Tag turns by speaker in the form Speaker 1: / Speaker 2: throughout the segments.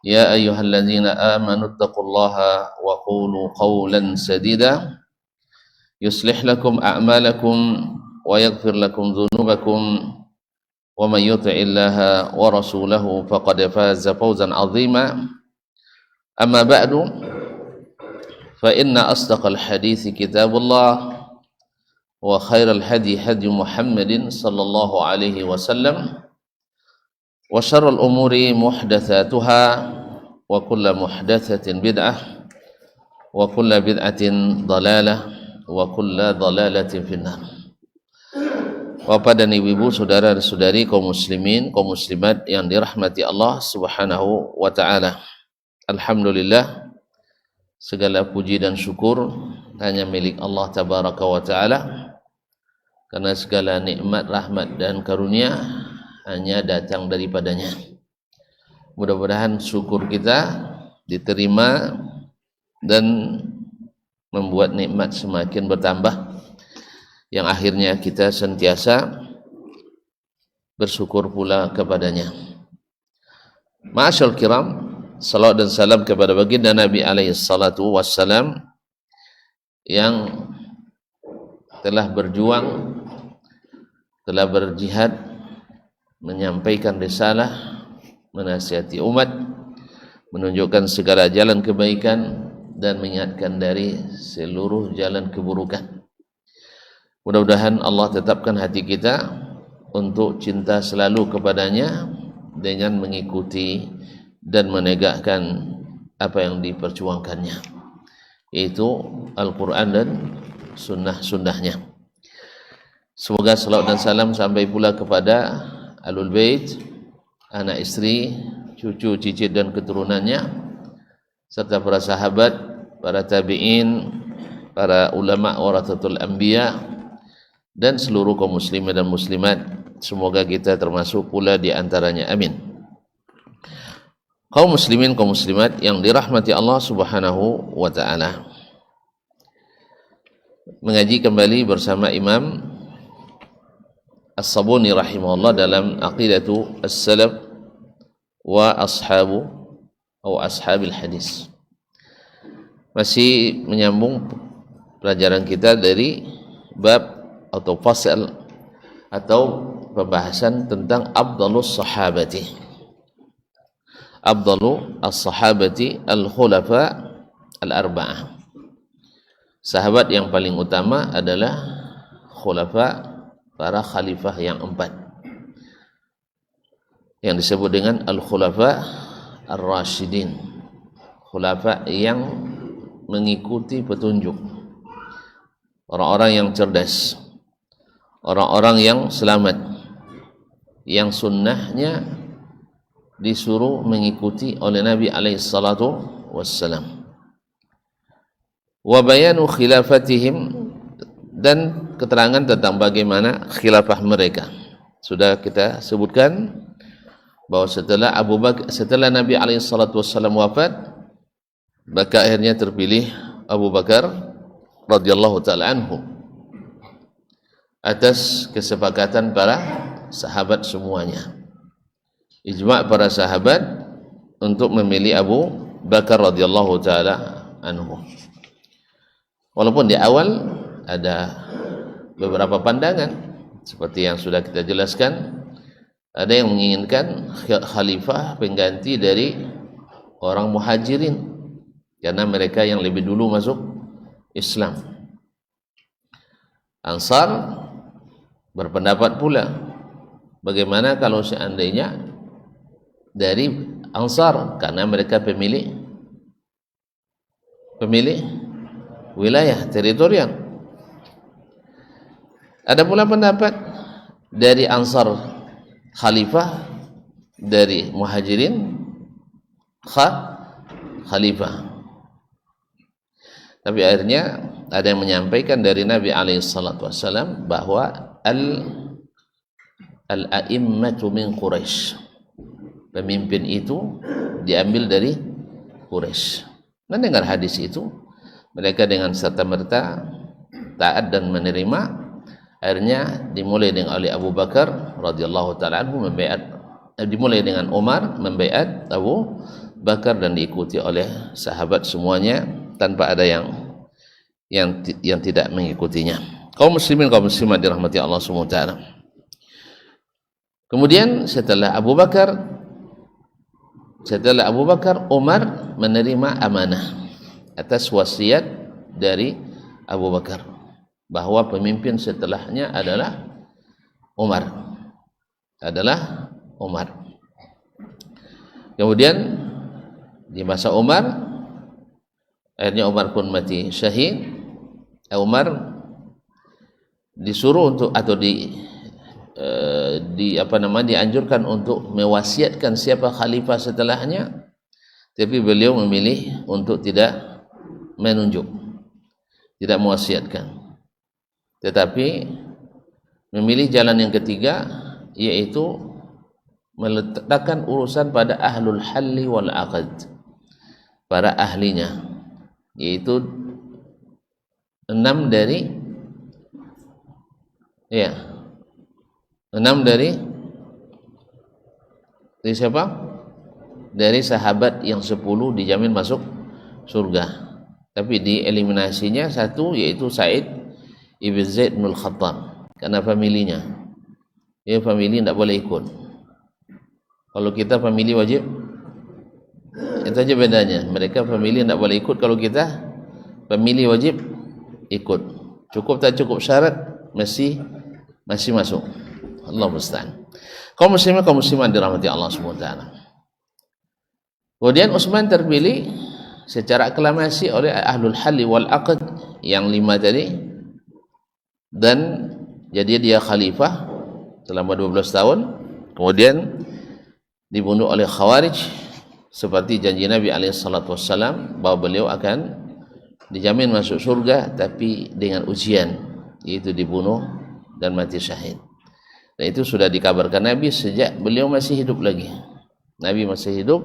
Speaker 1: يا أيها الذين آمنوا اتقوا الله وقولوا قولا سديدا يصلح لكم أعمالكم ويغفر لكم ذنوبكم ومن يطع الله ورسوله فقد فاز فوزا عظيما أما بعد فإن أصدق الحديث كتاب الله وخير الهدي هدي محمد صلى الله عليه وسلم وشر الأمور محدثاتها وكل محدثة بدعة وكل بدعة ضلالة وكل ضلالة في النار. Bapak dan ibu-ibu, saudara-saudari kaum muslimin, kaum muslimat yang dirahmati Allah Subhanahu wa taala. Alhamdulillah, segala puji dan syukur hanya milik Allah tabaraka wa taala, karena segala nikmat, rahmat dan karunia hanya datang daripadanya. Mudah-mudahan syukur kita diterima dan membuat nikmat semakin bertambah, yang akhirnya kita sentiasa bersyukur pula kepadanya. Ma'asyal kiram, salawat dan salam kepada baginda Nabi alaihi salatu wassalam yang telah berjuang, telah berjihad, menyampaikan risalah, menasihati umat, menunjukkan segala jalan kebaikan dan mengingatkan dari seluruh jalan keburukan. Mudah-mudahan Allah tetapkan hati kita untuk cinta selalu kepadanya dengan mengikuti dan menegakkan apa yang diperjuangkannya, yaitu Al-Quran dan sunnah-sunnahnya. Semoga salawat dan salam sampai pula kepada Ahlul Bait, anak istri, cucu, cicit dan keturunannya, serta para sahabat, para tabi'in, para ulama warathatul anbiya, dan seluruh kaum muslimin dan muslimat. Semoga kita termasuk pula di antaranya, amin. Kaum muslimin, kaum muslimat yang dirahmati Allah Subhanahu wa taala, mengaji kembali bersama Imam As-Sabuni rahimahullah dalam Aqidatu As-Salaf wa Ashabil Hadis. Masih menyambung pelajaran kita dari bab atau fasal atau pembahasan tentang Afdalus Sahabati. Afdalu as-sahabati al-khulafa al-arba'ah. Sahabat yang paling utama adalah khulafa, para khalifah yang 4, yang disebut dengan al-khulafa ar-rasyidin, khulafa yang mengikuti petunjuk, orang-orang yang cerdas, orang-orang yang selamat, yang sunnahnya disuruh mengikuti oleh Nabi alaihi salatu wassalam. Wa bayanu khilafatihim, dan keterangan tentang bagaimana khilafah mereka. Sudah kita sebutkan bahwa setelah Nabi alaihi salatu wassalam wafat, maka akhirnya terpilih Abu Bakar radhiyallahu taala anhu atas kesepakatan para sahabat semuanya. Ijma' para sahabat untuk memilih Abu Bakar radhiyallahu taala anhu. Walaupun di awal ada beberapa pandangan seperti yang sudah kita jelaskan, ada yang menginginkan khalifah pengganti dari orang muhajirin karena mereka yang lebih dulu masuk Islam. Ansar berpendapat pula, bagaimana kalau seandainya dari Ansar, karena mereka pemilik wilayah teritorial. Ada pula pendapat dari Ansar khalifah, dari Muhajirin khalifah. Tapi akhirnya ada yang menyampaikan dari Nabi alaihissalam bahwa al-a'immatu min Quraisy, pemimpin itu diambil dari Quraisy. Mendengar hadis itu, mereka dengan serta-merta taat dan menerima. Akhirnya dimulai dengan oleh Abu Bakar radhiyallahu taala anhu membaiat, dimulai dengan Umar membaiat Abu Bakar dan diikuti oleh sahabat semuanya tanpa ada yang tidak mengikutinya. Kaum muslimin kaum muslimat dirahmati Allah Subhanahu wa taala. Kemudian setelah Abu Bakar, Umar menerima amanah atas wasiat dari Abu Bakar bahwa pemimpin setelahnya adalah Umar. Kemudian di masa Umar, akhirnya Umar pun mati syahid. Umar disuruh untuk atau dianjurkan untuk mewasiatkan siapa khalifah setelahnya, tapi beliau memilih untuk tidak menunjuk, tidak mewasiatkan, tetapi memilih jalan yang ketiga, yaitu meletakkan urusan pada ahlul halli wal aqd, para ahlinya, yaitu 6 dari siapa? Dari sahabat yang 10 dijamin masuk surga. Tapi dieliminasinya satu, yaitu Sa'id ibn Zaid bin Khattab, karena familinya. Ya, famili tidak boleh ikut. Kalau kita famili wajib, itu aja bedanya. Mereka famili tidak boleh ikut, kalau kita famili wajib ikut. Cukup tak cukup syarat masih masuk. Allah musta'an. Kaum muslimin kaum muslimat dirahmati Allah Subhanahu wa taala. Kemudian Utsman terpilih secara aklamasi oleh ahlul halli wal aqd yang 5 tadi, dan jadi dia khalifah selama 12 tahun. Kemudian dibunuh oleh Khawarij seperti janji Nabi SAW bahwa beliau akan dijamin masuk surga, tapi dengan ujian, yaitu dibunuh dan mati syahid. Dan itu sudah dikabarkan Nabi sejak beliau masih hidup lagi. Nabi masih hidup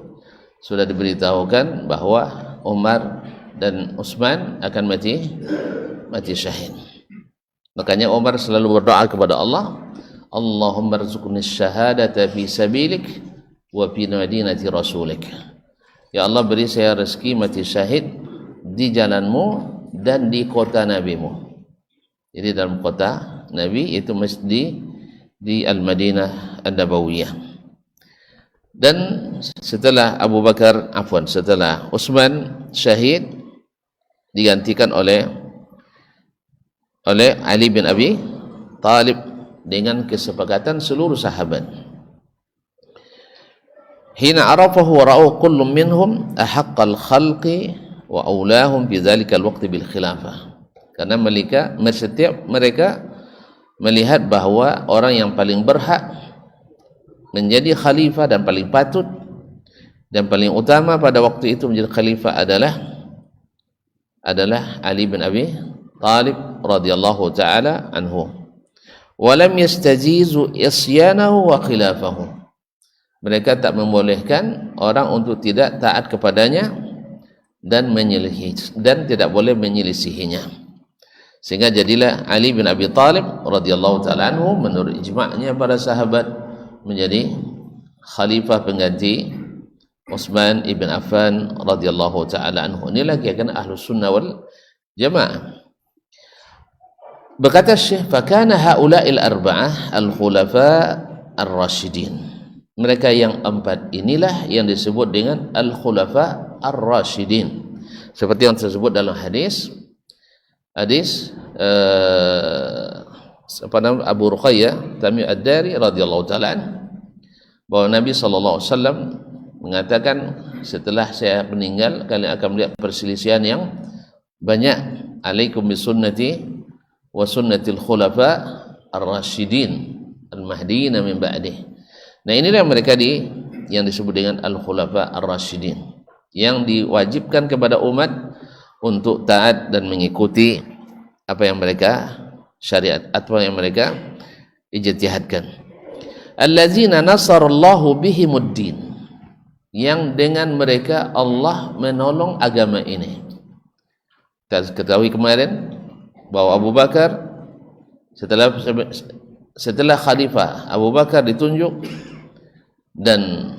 Speaker 1: sudah diberitahukan bahwa Umar dan Utsman akan mati syahid. Makanya Umar selalu berdoa kepada Allah, Allahumma rzuqni syahadata fi sabilik wa fi madinati rasulik. Ya Allah, beri saya rezeki mati syahid di jalanmu dan di kota nabimu. Jadi dalam kota Nabi itu masjid di Al-Madinah An-Nabawiyah. Dan setelah setelah Utsman syahid, digantikan oleh Ali bin Abi Thalib dengan kesepakatan seluruh sahabat. Hina arafahu wa ra'u kullu minhum ahaqqal khalqi wa aulahum bi dzalikal waqti bil khilafah. Karena setiap mereka melihat bahwa orang yang paling berhak menjadi khalifah dan paling patut dan paling utama pada waktu itu menjadi khalifah adalah Ali bin Abi Thalib radhiyallahu taala anhu. Wa lam yastajizu isyanahu wa khilafahu. Mereka tak membolehkan orang untuk tidak taat kepadanya dan tidak boleh menyelisihinya. Sehingga jadilah Ali bin Abi Thalib radhiyallahu taala anhu menurut ijma'nya para sahabat menjadi khalifah pengganti Utsman ibn Affan radhiyallahu taala anhu. Inilah keyakinan Ahlus Sunnah wal Jamaah. Berkata Syekh, fakana haula'il arba'ah al-khulafa ar-rasyidin. Mereka yang 4 inilah yang disebut dengan al-khulafa ar-rasyidin. Seperti yang tersebut dalam hadis Abu Ruqayyah Tamim Ad-Dari radhiyallahu taala bahwa Nabi SAW mengatakan, setelah saya meninggal kalian akan melihat perselisihan yang banyak. Alaikum bisunnati wa sunnatil khulafa ar-rasyidin al-mahdiyyin min ba'dih. Nah, inilah mereka yang disebut dengan al-khulafa ar-rasyidin, yang diwajibkan kepada umat untuk taat dan mengikuti apa yang mereka syariat, apa yang mereka ijtihadkan. Allazina nasarallahu bihimuddin, yang dengan mereka Allah menolong agama ini. Kita ketahui kemarin bahwa Abu Bakar setelah khalifah Abu Bakar ditunjuk dan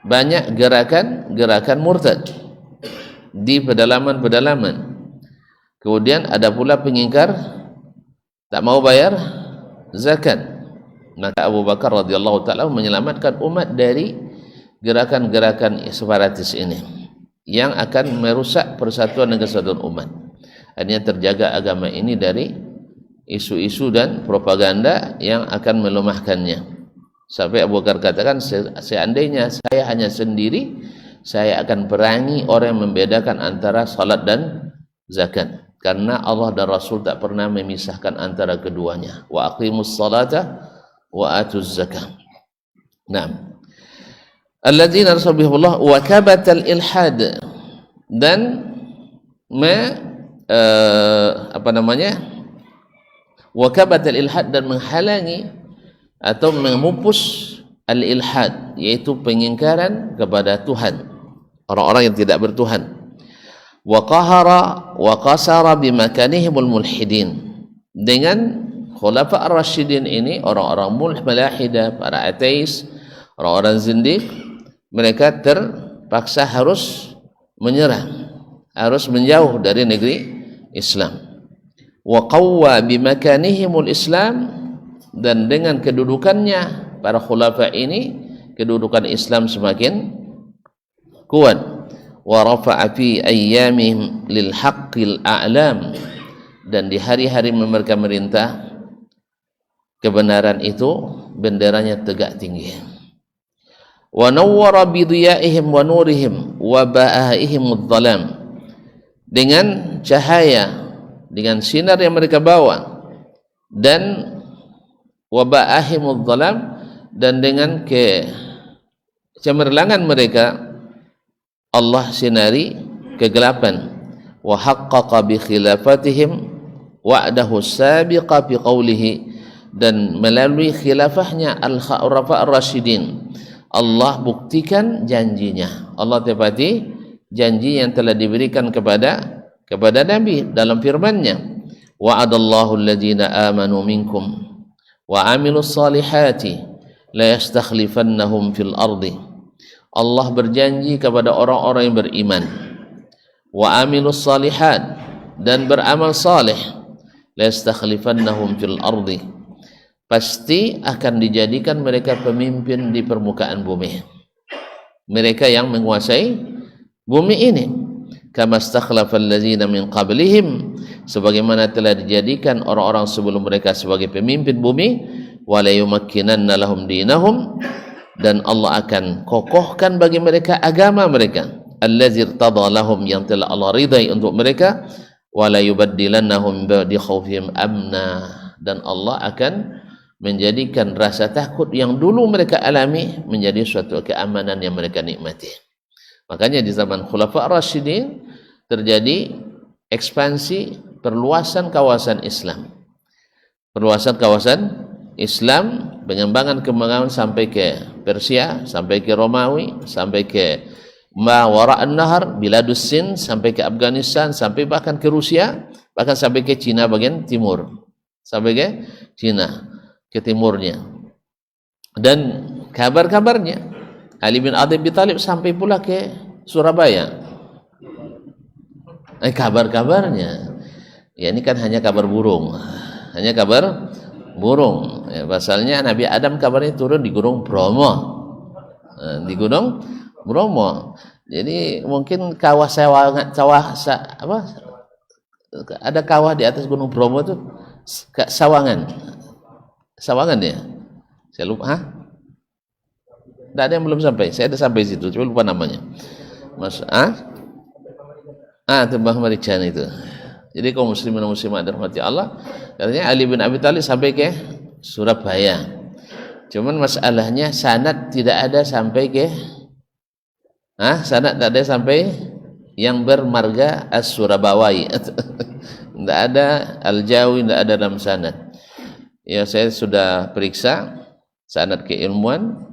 Speaker 1: banyak gerakan murtad di pedalaman-pedalaman. Kemudian ada pula pengingkar tak mau bayar zakat. Maka Abu Bakar radhiyallahu taala menyelamatkan umat dari gerakan-gerakan separatis ini yang akan merusak persatuan dan kesatuan umat. Hanya terjaga agama ini dari isu-isu dan propaganda yang akan melemahkannya. Sampai Abu Bakar katakan, seandainya saya hanya sendiri, saya akan perangi orang yang membedakan antara salat dan zakat, karena Allah dan Rasul tak pernah memisahkan antara keduanya. Wa aqimus salata wa atuz zakah. Nah, alladzina rasulullah wa kabatal ilhad, dan wa kabatal ilhad, dan menghalangi atau memupus al-ilhad, yaitu pengingkaran kepada Tuhan, orang-orang yang tidak bertuhan. Wa qahara wa qasara bimakanihimul mulhidin, dengan khulafa ar-rasyidin ini, orang-orang mulhidah, para ateis, orang-orang zindik, mereka terpaksa harus menyerah, harus menjauh dari negeri Islam. Wa qawwa bimakanihimul Islam, dan dengan kedudukannya para khulafa ini, kedudukan Islam semakin kuat. Wa rafa'a fi ayyamihim lil haqqil a'lam, dan di hari-hari mereka merintah, kebenaran itu benderanya tegak tinggi. Wa nawwara bi dhiyaihim wa nurihim wa ba'aihim adh-dhalam, dengan cahaya, dengan sinar yang mereka bawa, dan wa ba'aihim adh-dhalam, dan dengan kecemerlangan mereka Allah sinari kegelapan. Wa haqqaqa bi khilafatihim wa'dahu sabiqa bi qawlihi, dan melalui khilafahnya al-khulafa ar-rasyidin Allah buktikan janjinya, Allah tepati janji yang telah diberikan kepada Nabi dalam firman-Nya, wa'adallahu alladhina amanu minkum wa amilus salihati la yastakhlifannahum fil ardi. Allah berjanji kepada orang-orang yang beriman, wa amilus salihat, dan beramal saleh, la yastakhlifannahum fil ardi, pasti akan dijadikan mereka pemimpin di permukaan bumi, mereka yang menguasai bumi ini. Kama stakhlafal ladzina min qablihim, sebagaimana telah dijadikan orang-orang sebelum mereka sebagai pemimpin bumi. Wa la yumakkinanna lahum dinahum, dan Allah akan kokohkan bagi mereka agama mereka, allazi irtada lahum, yang telah Allah ridai untuk mereka. Wa la yubaddilannahum ba'di khaufihim amna, dan Allah akan menjadikan rasa takut yang dulu mereka alami menjadi suatu keamanan yang mereka nikmati. Makanya di zaman Khulafa ar-Rasyidin terjadi ekspansi perluasan kawasan Islam. Perluasan kawasan Islam, pengembangan sampai ke Persia, sampai ke Romawi, sampai ke Mawara an-Nahar, Biladus Sind, sampai ke Afghanistan, sampai bahkan ke Rusia, bahkan sampai ke Cina bagian timur, sampai ke Cina, ke timurnya. Dan kabar-kabarnya Ali bin Abi Thalib sampai pula ke Surabaya. Kabar-kabarnya, ya ini kan hanya kabar burung, hanya kabar burung. Ya, pasalnya Nabi Adam kabarnya turun di Gunung Bromo, di Gunung Bromo. Jadi mungkin ada kawah di atas Gunung Bromo itu Sawangan ya, saya lupa. Tidak ada yang belum sampai, saya ada sampai situ, cuma lupa namanya. Tembang Marijan itu. Jadi kaum muslimin dan muslimat dirahmati Allah, katanya Ali bin Abi Thalib sampai ke Surabaya. Cuman masalahnya sanad tidak ada sampai ke sanad tidak ada sampai yang bermarga As-Surabawai. Tidak ada Al-Jawi, tidak ada dalam sanad. Ya, saya sudah periksa sanad keilmuan,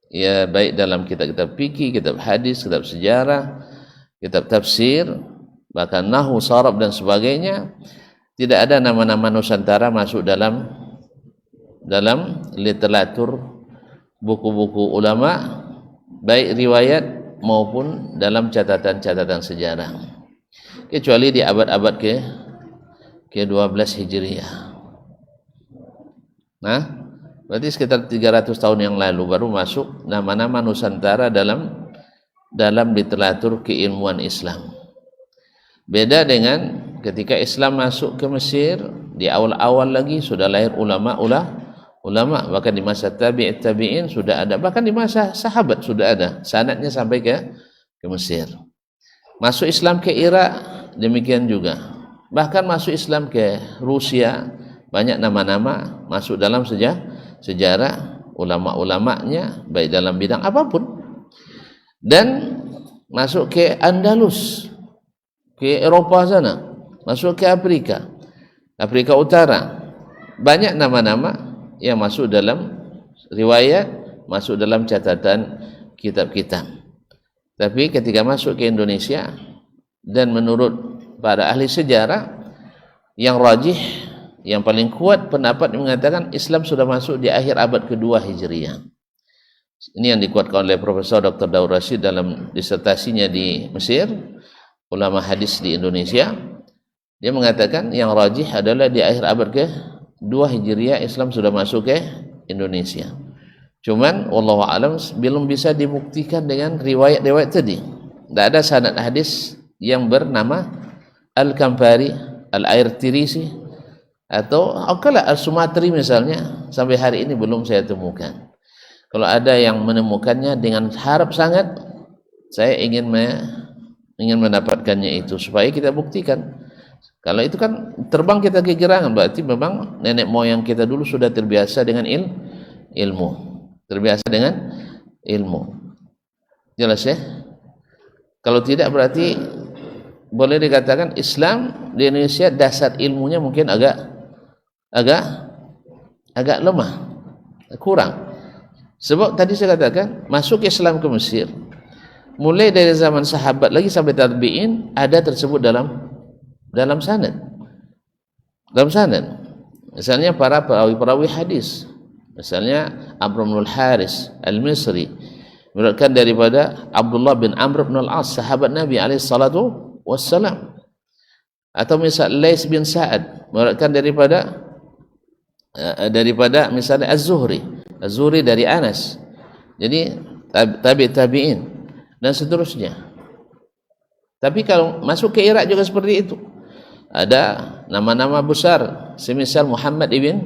Speaker 1: ya baik dalam kitab-kitab fikih, kitab hadis, kitab sejarah, kitab tafsir, bahkan nahwu, sharaf dan sebagainya, tidak ada nama-nama Nusantara masuk dalam literatur buku-buku ulama baik riwayat maupun dalam catatan-catatan sejarah, kecuali di abad-abad ke-12 Hijriah. Nah, berarti sekitar 300 tahun yang lalu baru masuk nama-nama Nusantara dalam literatur keilmuan Islam. Beda dengan ketika Islam masuk ke Mesir, di awal-awal lagi sudah lahir ulama, bahkan di masa tabi'in sudah ada, bahkan di masa sahabat sudah ada sanadnya sampai ke Mesir. Masuk Islam ke Irak demikian juga, bahkan masuk Islam ke Rusia, banyak nama-nama masuk dalam sejarah ulama-ulamanya baik dalam bidang apapun. Dan masuk ke Andalus, ke Eropa sana, masuk ke Afrika Utara, banyak nama-nama yang masuk dalam riwayat, masuk dalam catatan kitab-kitab. Tapi ketika masuk ke Indonesia, dan menurut para ahli sejarah, yang rajih, yang paling kuat pendapat yang mengatakan Islam sudah masuk di akhir abad kedua Hijriah. Ini yang dikuatkan oleh Profesor Dr. Daud Rashid dalam disertasinya di Mesir, ulama hadis di Indonesia. Dia mengatakan yang rajih adalah di akhir abad ke-2 Hijriah Islam sudah masuk ke Indonesia. Cuman wallahu alam belum bisa dibuktikan dengan riwayat-riwayat tadi. Tidak ada sanad hadis yang bernama Al-Kampari, Al-Airtirisi, atau Al-Sumatri misalnya, sampai hari ini belum saya temukan. Kalau ada yang menemukannya, dengan harap sangat saya ingin mendapatkannya itu supaya kita buktikan. Kalau itu kan terbang kita kegirangan, berarti memang nenek moyang kita dulu sudah terbiasa dengan ilmu. Terbiasa dengan ilmu. Jelas ya? Kalau tidak berarti boleh dikatakan Islam di Indonesia dasar ilmunya mungkin agak lemah, kurang. Sebab tadi saya katakan masuk Islam ke Mesir mulai dari zaman sahabat lagi sampai tabi'in ada tersebut dalam sanad. Misalnya para perawi hadis, misalnya Amr bin al-Haris al-Misri meriwayatkan daripada Abdullah bin Amr bin al-As, sahabat Nabi alaihi salatu wassalam. Atau misal Lais bin Sa'ad meriwayatkan daripada misalnya Az-Zuhri dari Anas. Jadi tabi'in dan seterusnya. Tapi kalau masuk ke Irak juga seperti itu. Ada nama-nama besar semisal Muhammad ibn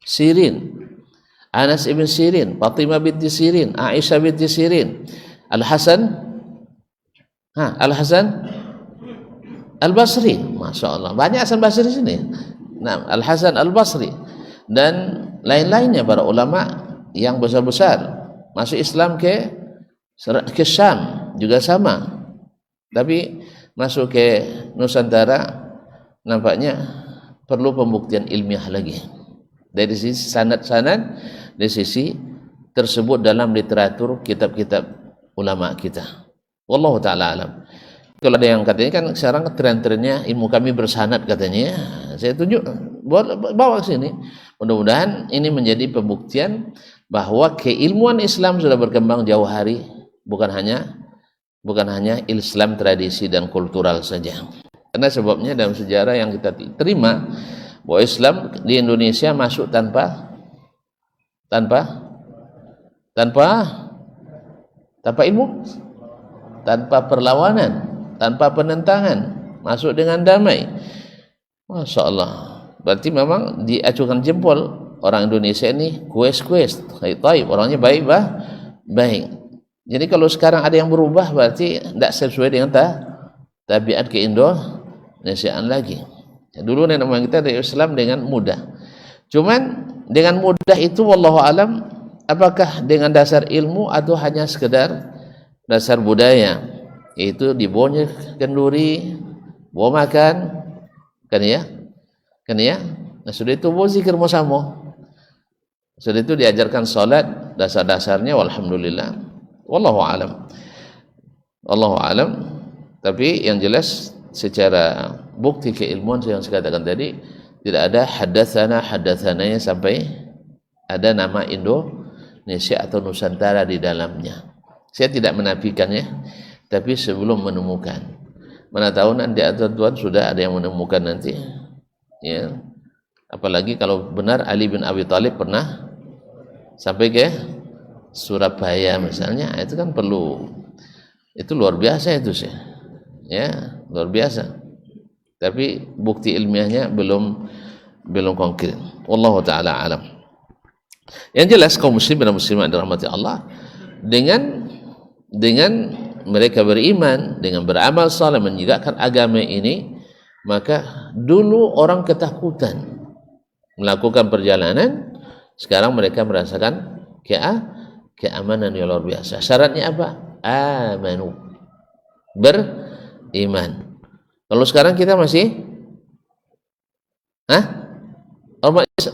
Speaker 1: Sirin, Anas ibn Sirin, Fatimah binti Sirin, Aisyah binti Sirin, Al-Hasan Al-Basri, Masya Allah, banyak Hasan Basri sini. Nah, Al-Hasan Al-Basri dan lain-lainnya para ulama yang besar-besar masuk Islam ke Syam juga sama. Tapi masuk ke Nusantara nampaknya perlu pembuktian ilmiah lagi dari sisi sanad-sanad, dari sisi tersebut dalam literatur kitab-kitab ulama kita. Wallahu ta'ala alam. Kalau ada yang katanya kan sekarang tren-trennya ilmu kami bersanad katanya, saya tunjuk bawa ke sini. Mudah-mudahan ini menjadi pembuktian bahwa keilmuan Islam sudah berkembang jauh hari, bukan hanya Islam tradisi dan kultural saja. Karena sebabnya dalam sejarah yang kita terima bahwa Islam di Indonesia masuk tanpa ilmu, tanpa perlawanan, tanpa penentangan, masuk dengan damai. Masya Allah. Berarti memang diacuhkan jempol orang Indonesia ini kues, orangnya baik. Jadi kalau sekarang ada yang berubah berarti tidak sesuai dengan tabiat ke-Indonesiaan lagi. Dulu nenek moyang kita dari Islam dengan mudah. Cuman dengan mudah itu wallahu alam apakah dengan dasar ilmu atau hanya sekedar dasar budaya? Itu dibawanya kenduri, bawa makan, kan ya? Nah sudah itu bawa zikir musamo. Sudah itu diajarkan salat dasar-dasarnya, walhamdulillah. Wallahu alam. Tapi yang jelas secara bukti keilmuan yang saya katakan tadi tidak ada haddatsananya sampai ada nama Indonesia atau Nusantara di dalamnya. Saya tidak menafikannya, tapi sebelum menemukan. Mana tahu nanti atau Tuhan sudah ada yang menemukan nanti. Ya. Apalagi kalau benar Ali bin Abi Thalib pernah sampai ke Surabaya misalnya, itu kan perlu, itu luar biasa itu sih. Ya, luar biasa. Tapi bukti ilmiahnya belum konkret. Wallahu taala alam. Yang jelas kaum muslimin dan muslimat dirahmati Allah, dengan mereka beriman, dengan beramal saleh, menegakkan agama ini, maka dulu orang ketakutan melakukan perjalanan, sekarang mereka merasakan keamanan yang luar biasa. Syaratnya apa? Amanu, beriman. Kalau sekarang kita masih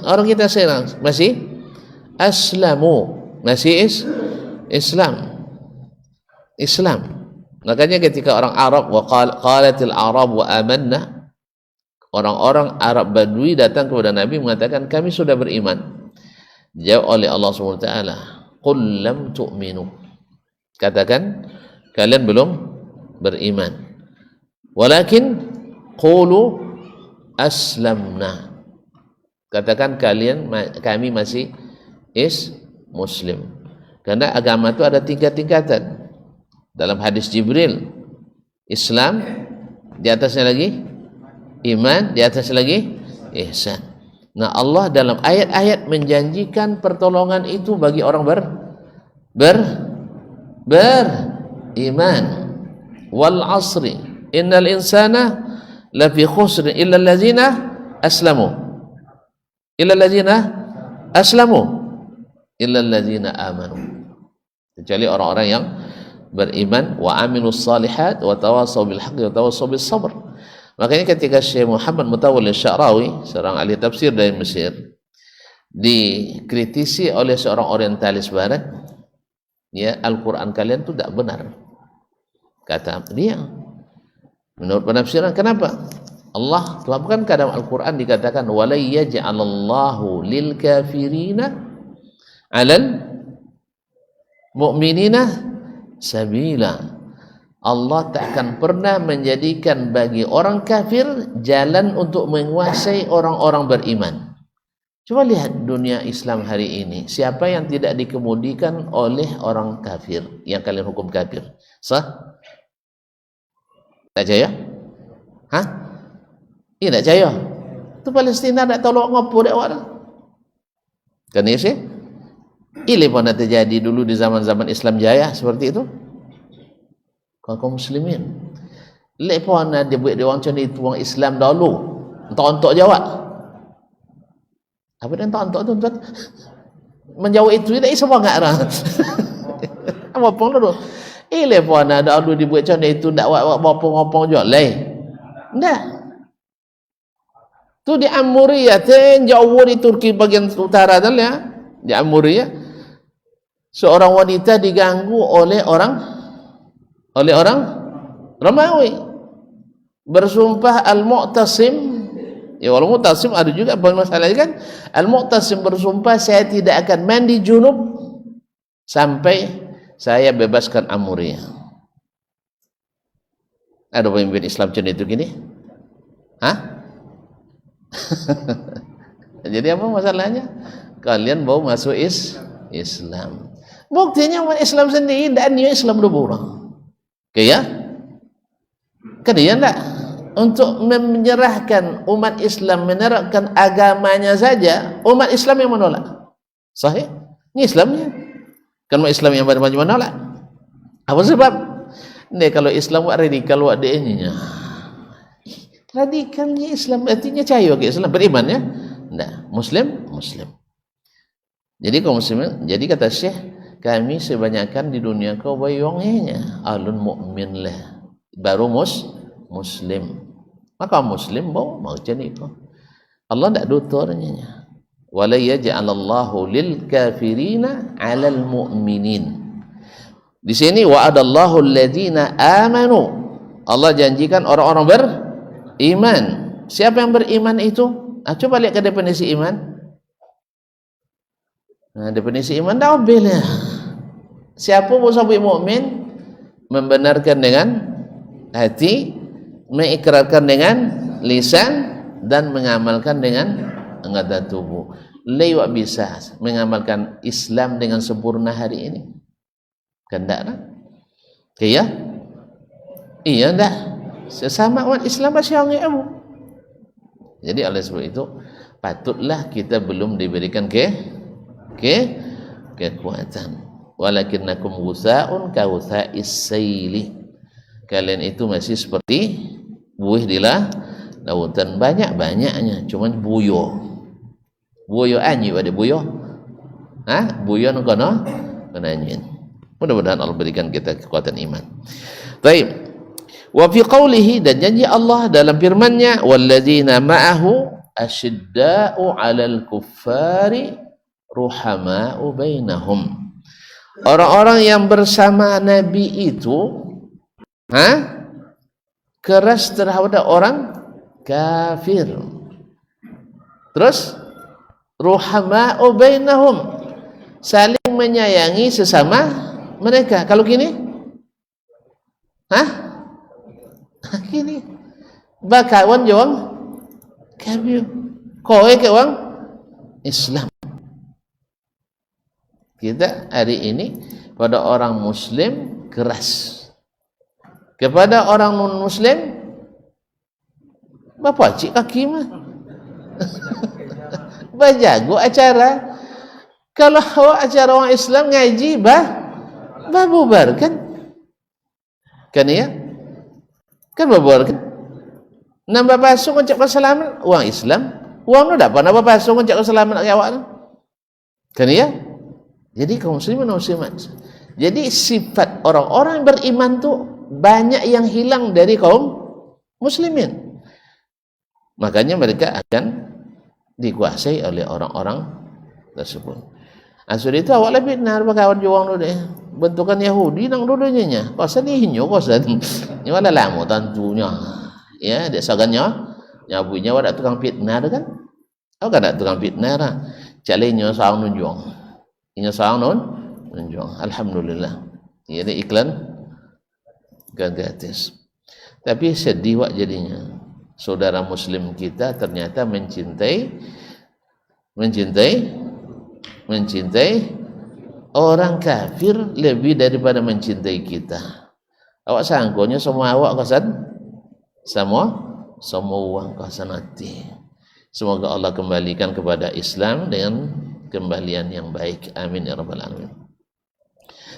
Speaker 1: orang kita sekarang masih aslamu, masih Islam. Makanya ketika orang Arab, qalatil Arab wa amanna, orang-orang Arab Badui datang kepada Nabi mengatakan kami sudah beriman. Jawab oleh Allah SWT, qul lam tu'minu, katakan kalian belum beriman, walakin qulu aslamna, katakan kami masih Muslim. Karena agama itu ada tingkat-tingkatan. Dalam hadis Jibril, Islam, di atasnya lagi iman, di atasnya lagi ihsan. Nah, Allah dalam ayat-ayat menjanjikan pertolongan itu bagi orang beriman. Wal asri innal insana lafi khusr illa allazina aslamu illalladzina amanu, kecuali orang-orang yang beriman wa amilus salihat wa tawassaw bil haqqi wa tawassaw bis sabr. Makanya ketika Syekh Muhammad Mutawalli Sya'rawi, seorang ahli tafsir dari Mesir, dikritisi oleh seorang orientalis barat, ya, Al-Qur'an kalian itu tidak benar, kata dia. Menurut penafsiran, kenapa? Allah telah, bukan dalam Al-Qur'an dikatakan walay yaj'alallahu lil kafirina 'alal mu'minina sabila. Allah tak akan pernah menjadikan bagi orang kafir jalan untuk menguasai orang-orang beriman. Coba lihat dunia Islam hari ini, siapa yang tidak dikemudikan oleh orang kafir yang kalian hukum kafir? Sah? Tak jaya? Hah? Iya, tak jaya. Itu Palestina tak tahu ngopo dek awak. Kan ini sih? Ini pernah terjadi dulu di zaman-zaman Islam jaya seperti itu. Kaum muslimin, lek pernah dia buat dia orang macam ni, tuang Islam dahulu. Entok-entok jawab. Apa dia entok-entok tu? Menjawab itu tidak semua enggak orang. Apa pun dulu. Lek pernah dahulu dibuat macam ni itu ndak apa-apa juga leh. Ndak. Tu di Amuriyah, jauh di Turki bagian utara dah ya. Di Amuriyah, seorang wanita diganggu oleh orang Romawi, bersumpah Al-Mu'tasim. Ya, Al-Mu'tasim ada juga masalah kan. Al-Mu'tasim bersumpah saya tidak akan mandi junub sampai saya bebaskan Amuriyah. Ada pemimpin Islam macam itu gini? Hah? Jadi apa masalahnya? Kalian mau masuk Islam. Buktinya umat Islam sendiri dan Islam dua orang. Ya, kan dia enggak untuk menyerahkan umat Islam, menerapkan agamanya saja, umat Islam yang menolak. Sahih? Ini Islamnya. Kan umat Islam yang banyak menolak. Apa sebab? Ini kalau Islam radikal wak dia. Radikalnya Islam artinya cayo ke Islam, beriman ya? Enggak, Muslim. Jadi kaum muslimin, jadi kata Syekh, kami sebanyakan di dunia kau bayongnya alun mukmin lah, baru muslim. Maka muslim mau macam itu. Allah tidak duturnya. Wala yaj'alallahu lil kafirina 'alal mu'minin. Di sini wa'adallahu alladzina amanu. Allah janjikan orang-orang beriman. Siapa yang beriman itu? Coba lihat ke definisi iman. Definisi iman dah obel ya. Siapa pun sampai mukmin membenarkan dengan hati, mengikrarkan dengan lisan dan mengamalkan dengan anggota tubuh. Lewat bisa mengamalkan Islam dengan sempurna hari ini. Kan tak lah? Iya? Iya dah. Sesama umat Islam masih orang ilmu. Jadi oleh sebab itu patutlah kita belum diberikan kekuatan. Walakinnakum ghusaa'un ka ghusaa'is saili. Kalian itu masih seperti buih di lautan, banyak-banyaknya cuman buyo anyi pada buyo. Buyo nang kono penanyin. Mudah-mudahan Allah berikan kita kekuatan iman. Baik. Wa fi qawlihi, dan janji Allah dalam firman-Nya, walladzina ma'ahu asyidda'u 'alal kuffari ruhama'u bainahum. Orang-orang yang bersama Nabi itu keras terhadap orang kafir. Terus ruhama'u bainahum, saling menyayangi sesama mereka. Kalau gini gini bakawan jawang kafir, kowe ke orang Islam. Kita hari ini pada orang Muslim keras, kepada orang non Muslim bapak cik kaki mah bajago acara. Kalau acara orang Islam ngaji bubar kan ya, kan bubar kan. Nambah pasung ngucap selamat orang Islam, orang tu dapat nambah pasung ngucap selamat ke awak kan ya. Jadi kaum muslimin muslimat, jadi sifat orang-orang yang beriman tu banyak yang hilang dari kaum muslimin. Makanya mereka akan dikuasai oleh orang-orang tersebut. Asal itu awak lebih benar kawan juang tu deh. Bentukan Yahudi nang dulunya. Kosan ni hinyo kosan. Ni wala lamo tentunya. Ya, dia sagannya nyabunya wadak tukang fitnah kan. Awak kan tukang fitnah lah. Calenya saang nunjuang. Inya saang nunjuang. Alhamdulillah. Ia ada iklan gratis. Tapi sedih wak jadinya. Saudara muslim kita ternyata mencintai orang kafir lebih daripada mencintai kita. Awak sangkonya semua awak kasan semua uang kasan hati. Semoga Allah kembalikan kepada Islam dengan kembalian yang baik. Amin ya rabbal alamin.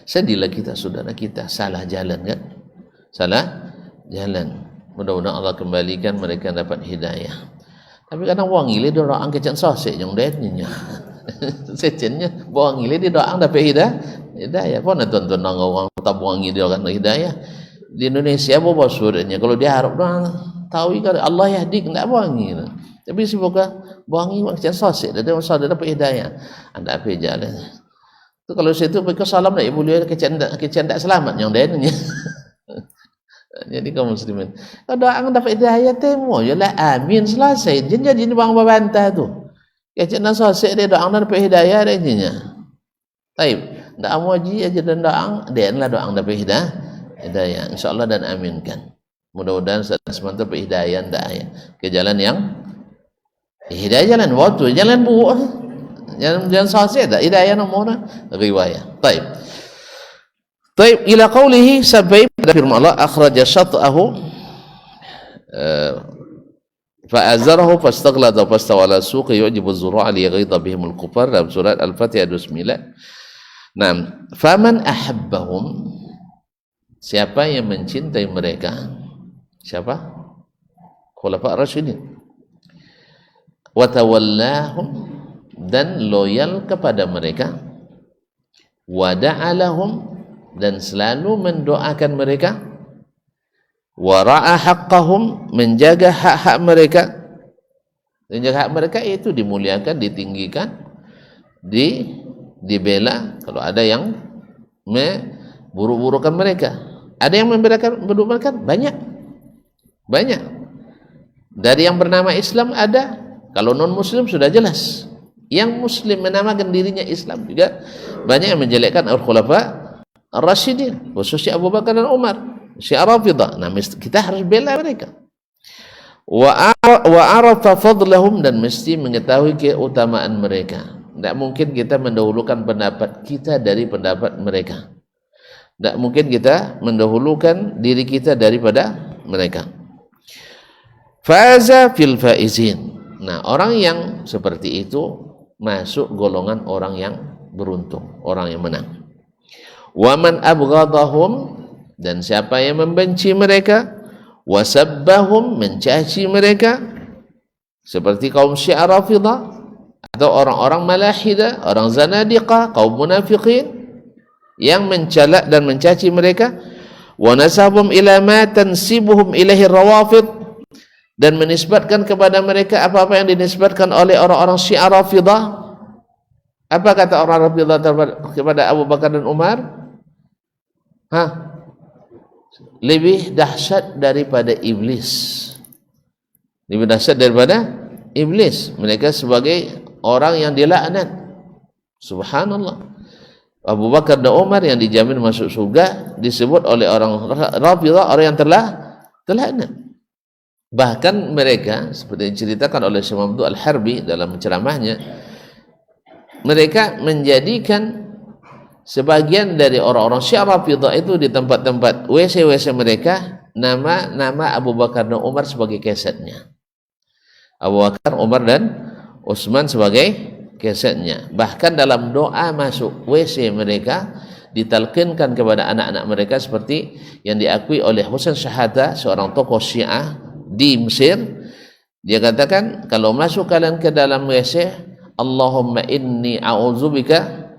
Speaker 1: Sedihlah kita, saudara kita salah jalan kan? Salah jalan. Mudah-mudahan Allah kembalikan mereka dapat hidayah. Tapi kadang wangi le dia doang kecen sosek yang dennya. Secennya wangi le dia doang dapat hidayah. Pun tonton orang tak wangi dia kan hidayah. Di Indonesia apa surutnya kalau dia harap doang tahu kan Allah yahdi enggak wangi. Tapi semoga wangi kecen sosek dia saudara dapat hidayah. Anda apa jalan. Tu kalau situ pergi salam dak boleh kecen tak selamat yang dennya. Jadi kaum muslimin kalau doa dapat hidayah temu jelah amin selesai. Jadi ni bang babantah tu kecik nak sosek dia doa dapat hidayah dia nya. Baik, ndak amuji aja dan doa dia lah doa dapat hidayah insyaallah dan aminkan. Mudah-mudahan semata dapat hidayah ndak ya ke jalan yang hidayah jalan waktu jalan buruk jalan sosek dak hidayah nomor riwayat. Baik, ila qawlihi sampai pada firman Allah akhraja syat'ahu fa'azarahu fastaghlada fastawala suqi yu'jibu az-zura'a li yaghidha bihimul kufar dalam surat Al-Fatihah 29. Nah, faman ahabbahum, siapa yang mencintai mereka? Siapa? Khulafa' Rasyidin. Wa tawallahum, dan loyal kepada mereka. Wa da'alahum, dan selalu mendoakan mereka. Wara'a haqqahum, menjaga hak-hak mereka. Menjaga hak mereka itu dimuliakan, ditinggikan, dibela. Kalau ada yang memburuk-burukkan mereka, ada yang memberikan mereka, banyak. Dari yang bernama Islam ada. Kalau non muslim sudah jelas Yang muslim menamakan dirinya Islam juga banyak yang menjelekkan al-khulafa ar-rasyidin, khususnya Abu Bakar dan Umar, Syiah Rafidah. Nah, kita harus bela mereka. Wa arafa fadlahum, dan mesti mengetahui keutamaan mereka. Tidak mungkin kita mendahulukan pendapat kita dari pendapat mereka. Tidak mungkin kita mendahulukan diri kita daripada mereka. Faza fil faizin. Nah, orang yang seperti itu masuk golongan orang yang beruntung, orang yang menang. Waman abghadahum, dan siapa yang membenci mereka, wasabbahum, mencaci mereka, seperti kaum Syiah Rafidah atau orang-orang Malahida, orang Zanadiqah, kaum munafiqin yang mencela dan mencaci mereka, wa nasabhum ila ma tansibuhum ilaihi rawafid, dan menisbatkan kepada mereka apa-apa yang dinisbatkan oleh orang-orang Syiah Rafidah. Apa kata orang Rafidah kepada Abu Bakar dan Umar? Lebih dahsyat daripada iblis. Lebih dahsyat daripada iblis. Mereka sebagai orang yang dilaknat. Subhanallah. Abu Bakar dan Umar yang dijamin masuk surga disebut oleh orang Rafidah orang yang terlaknat. Bahkan mereka, seperti diceritakan oleh Syekh Abdul Al-Harbi dalam ceramahnya, mereka menjadikan sebagian dari orang-orang Syiah Rafidah itu di tempat-tempat WC-WC mereka nama Abu Bakar dan Umar sebagai kesetnya. Abu Bakar, Umar dan Utsman sebagai kesetnya. Bahkan dalam doa masuk WC mereka ditalkinkan kepada anak-anak mereka seperti yang diakui oleh Husain Syahada, seorang tokoh Syiah di Mesir. Dia katakan, kalau masuk kalian ke dalam WC, Allahumma inni a'udzubika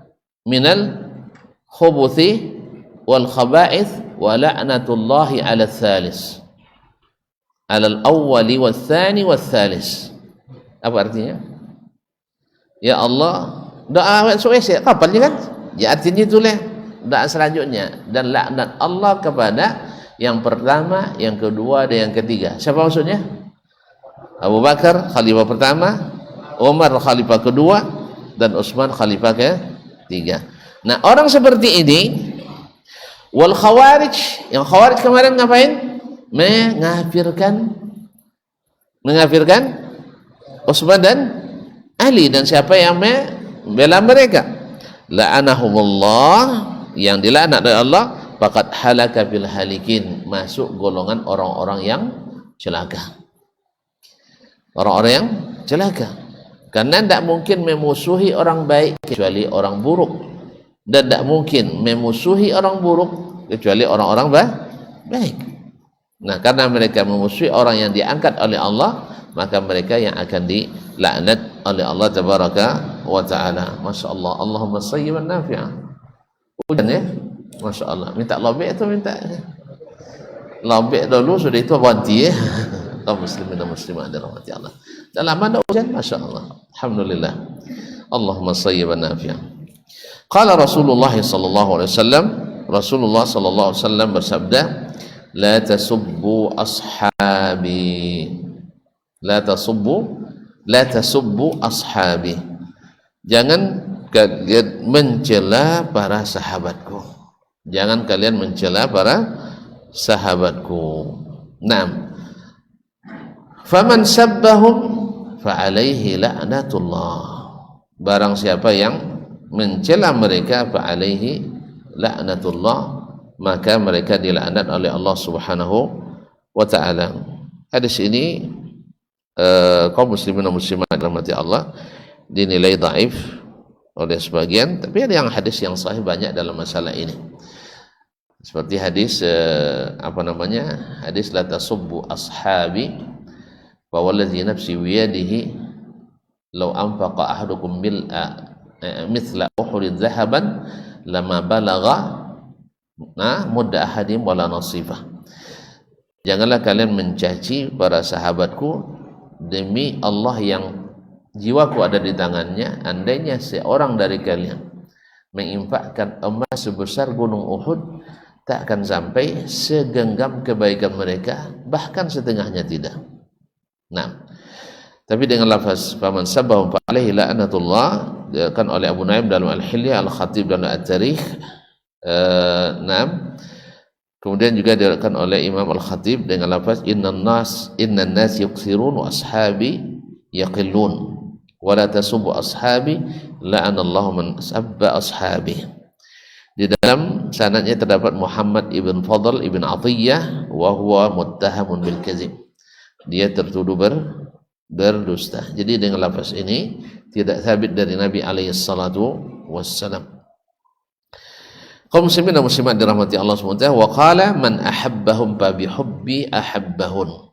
Speaker 1: minal khubuthi wal khaba'ith wa la'natullahi 'ala tsalis, 'ala al-awwali wal tsani wal tsalis. Apa artinya? Ya Allah, doa masuk WC kapan kan? Ya artinya itulah doa selanjutnya, dan laknat Allah kepada yang pertama, yang kedua, dan yang ketiga. Siapa maksudnya? Abu Bakar khalifah pertama, Umar khalifah kedua, dan Utsman khalifah ketiga. Nah, orang seperti ini, wal khawarij, yang khawarij kemarin ngapain? Mengafirkan Utsman dan Ali, dan siapa yang membela mereka? La'anahumullah, yang dilaknat oleh Allah, faqad halaka bil halikin, masuk golongan orang-orang yang celaka. Orang-orang yang celaka. Karena tidak mungkin memusuhi orang baik kecuali orang buruk, dan tidak mungkin memusuhi orang buruk kecuali orang-orang baik. Nah, karena mereka memusuhi orang yang diangkat oleh Allah, maka mereka yang akan dilaknat oleh Allah tabaraka wa taala. Masyaallah, Allahumma sayyiban nafi'an. Hujan ya, masyaallah. Minta labik atau minta labik dulu, sudah itu berhenti ya. Kaum muslimin dan muslimat dirahmati Allah. Dalam mana hujan, masyaallah. Alhamdulillah. Allahumma sayyiban nafi'an. Qala Rasulullah sallallahu alaihi wasallam, Rasulullah sallallahu alaihi wasallam bersabda, la tasubbu ashabi, la tasubbu ashabi, jangan kalian mencela para sahabatku, jangan kalian mencela para sahabatku. Naam, faman sabbahum fa alaihi la'natullah, barang siapa yang mencela mereka, fa alaihi la'natullah, maka mereka dilaknat oleh Allah Subhanahu wa taala. Hadis ini kaum muslimin dan muslimat dirahmati Allah dinilai dhaif oleh sebagian, tapi ada yang hadis yang sahih banyak dalam masalah ini. Seperti hadis hadis la tasubbu ashabi wa wallazi nafsi biyadihi law anfaqa ahadukum mithla uhudin dhahaban lama balagha mudda ahadim wala nasifah. Janganlah kalian mencaci para sahabatku, demi Allah yang jiwaku ada di tangannya, andainya seorang dari kalian menginfakkan emas sebesar gunung Uhud, tak akan sampai segenggam kebaikan mereka, bahkan setengahnya tidak. Nah, Tapi dengan lafaz faman sabbahum fa alaihi la'natullah kan oleh Abu Nuaim dalam Al-Hilyah, Al-Khatib dalam At-Tarikh. Kemudian juga diriwayatkan oleh Imam Al-Khatib dengan lafaz innan nas yuksirun wa ashabi yaqillun wa la tasubbu ashabi la'anallahu man sabba ashabi. Di dalam sanadnya terdapat Muhammad ibn Fadl ibn Atiyah wa huwa muttahamun bil kadzib. Dia tertuduh berdusta. Jadi dengan lafaz ini tidak sabit dari Nabi alaihi salatu wassalam. Kaum muslimin dan muslimat dirahmati Allah SWT. Wa qala man ahabbahum fa bihubbi ahabbahun.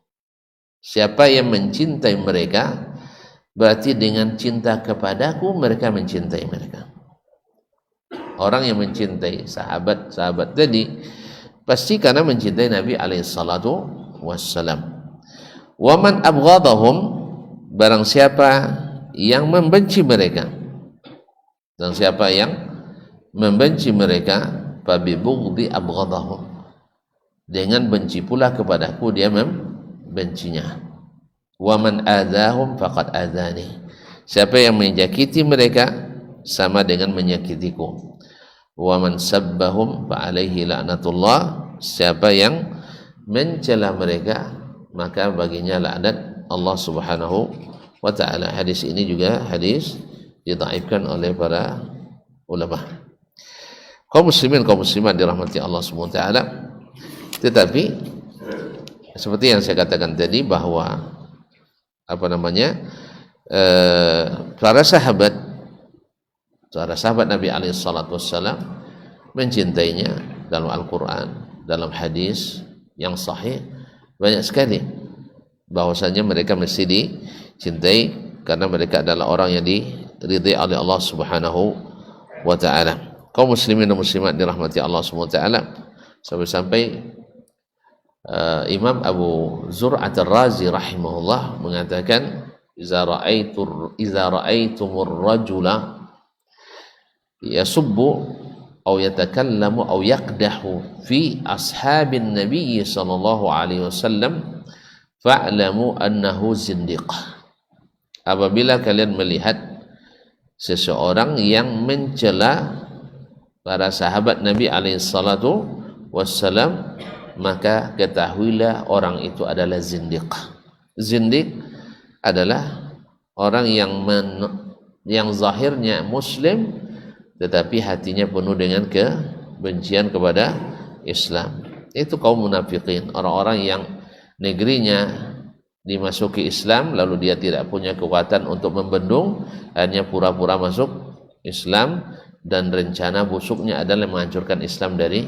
Speaker 1: Siapa yang mencintai mereka, berarti dengan cinta kepadaku mereka mencintai mereka. Orang yang mencintai sahabat-sahabat tadi pasti karena mencintai Nabi alaihi salatu wassalam. Wa man abghadahum, barang siapa yang membenci mereka, dan siapa yang membenci mereka, fabi bughdi abghadahum, dengan benci pula kepadaku dia membencinya. Wa man adzahum faqad adzani, siapa yang menyakiti mereka sama dengan menyakitiku. Wa man sabbahum fa alaihi la'natullah, siapa yang mencela mereka maka baginya laknat Allah Subhanahu wa ta'ala. Hadis ini juga hadis didhaifkan oleh para ulama. Kaum muslimin, kaum muslimat dirahmati Allah SWT. Tetapi seperti yang saya katakan tadi bahwa para sahabat Nabi alaihi salatu wassalam mencintainya dalam Al-Quran, dalam hadis yang sahih banyak sekali bahwasanya mereka mesti dicintai karena mereka adalah orang yang diridai oleh Allah Subhanahu wa ta'ala. Kaum muslimin dan muslimat dirahmati Allah SWT, sampai-sampai Imam Abu Zur'at Ar-Razi rahimahullah mengatakan iza ra'aitumur rajula yasubbu aw yatakallamu aw yaqdahu fi ashabin nabiy sallallahu alaihi wasallam fa'lamu annahu zindiq. Apabila kalian melihat seseorang yang mencela para sahabat Nabi alaihi salatu wassalam, maka ketahuilah orang itu adalah zindiq. Zindiq adalah orang yang zahirnya muslim tetapi hatinya penuh dengan kebencian kepada Islam. Itu kaum munafikin, orang-orang yang negerinya dimasuki Islam lalu dia tidak punya kekuatan untuk membendung, hanya pura-pura masuk Islam, dan rencana busuknya adalah menghancurkan Islam dari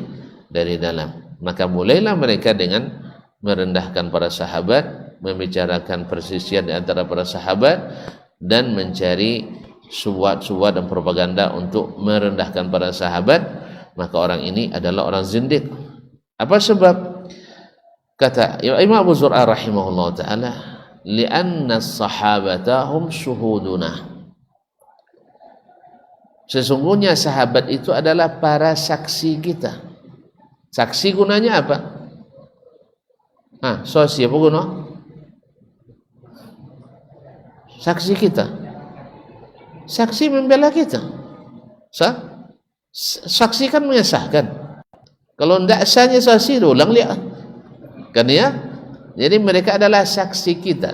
Speaker 1: dalam. Maka mulailah mereka dengan merendahkan para sahabat, membicarakan persisian di antara para sahabat, dan mencari suat-suat dan propaganda untuk merendahkan para sahabat. Maka orang ini adalah orang zindiq. Apa sebab? Kata Imam Abu Zur'ah rahimahullah ta'ala, li'anna sahabatahum syuhuduna, sesungguhnya sahabat itu adalah para saksi kita. Saksi gunanya apa? Saksi apa guna? Saksi kita. Saksi membela kita. Saksi kan mengesahkan. Kalau tidak sahnya saksi ulang lihat. Kan ya? Jadi mereka adalah saksi kita.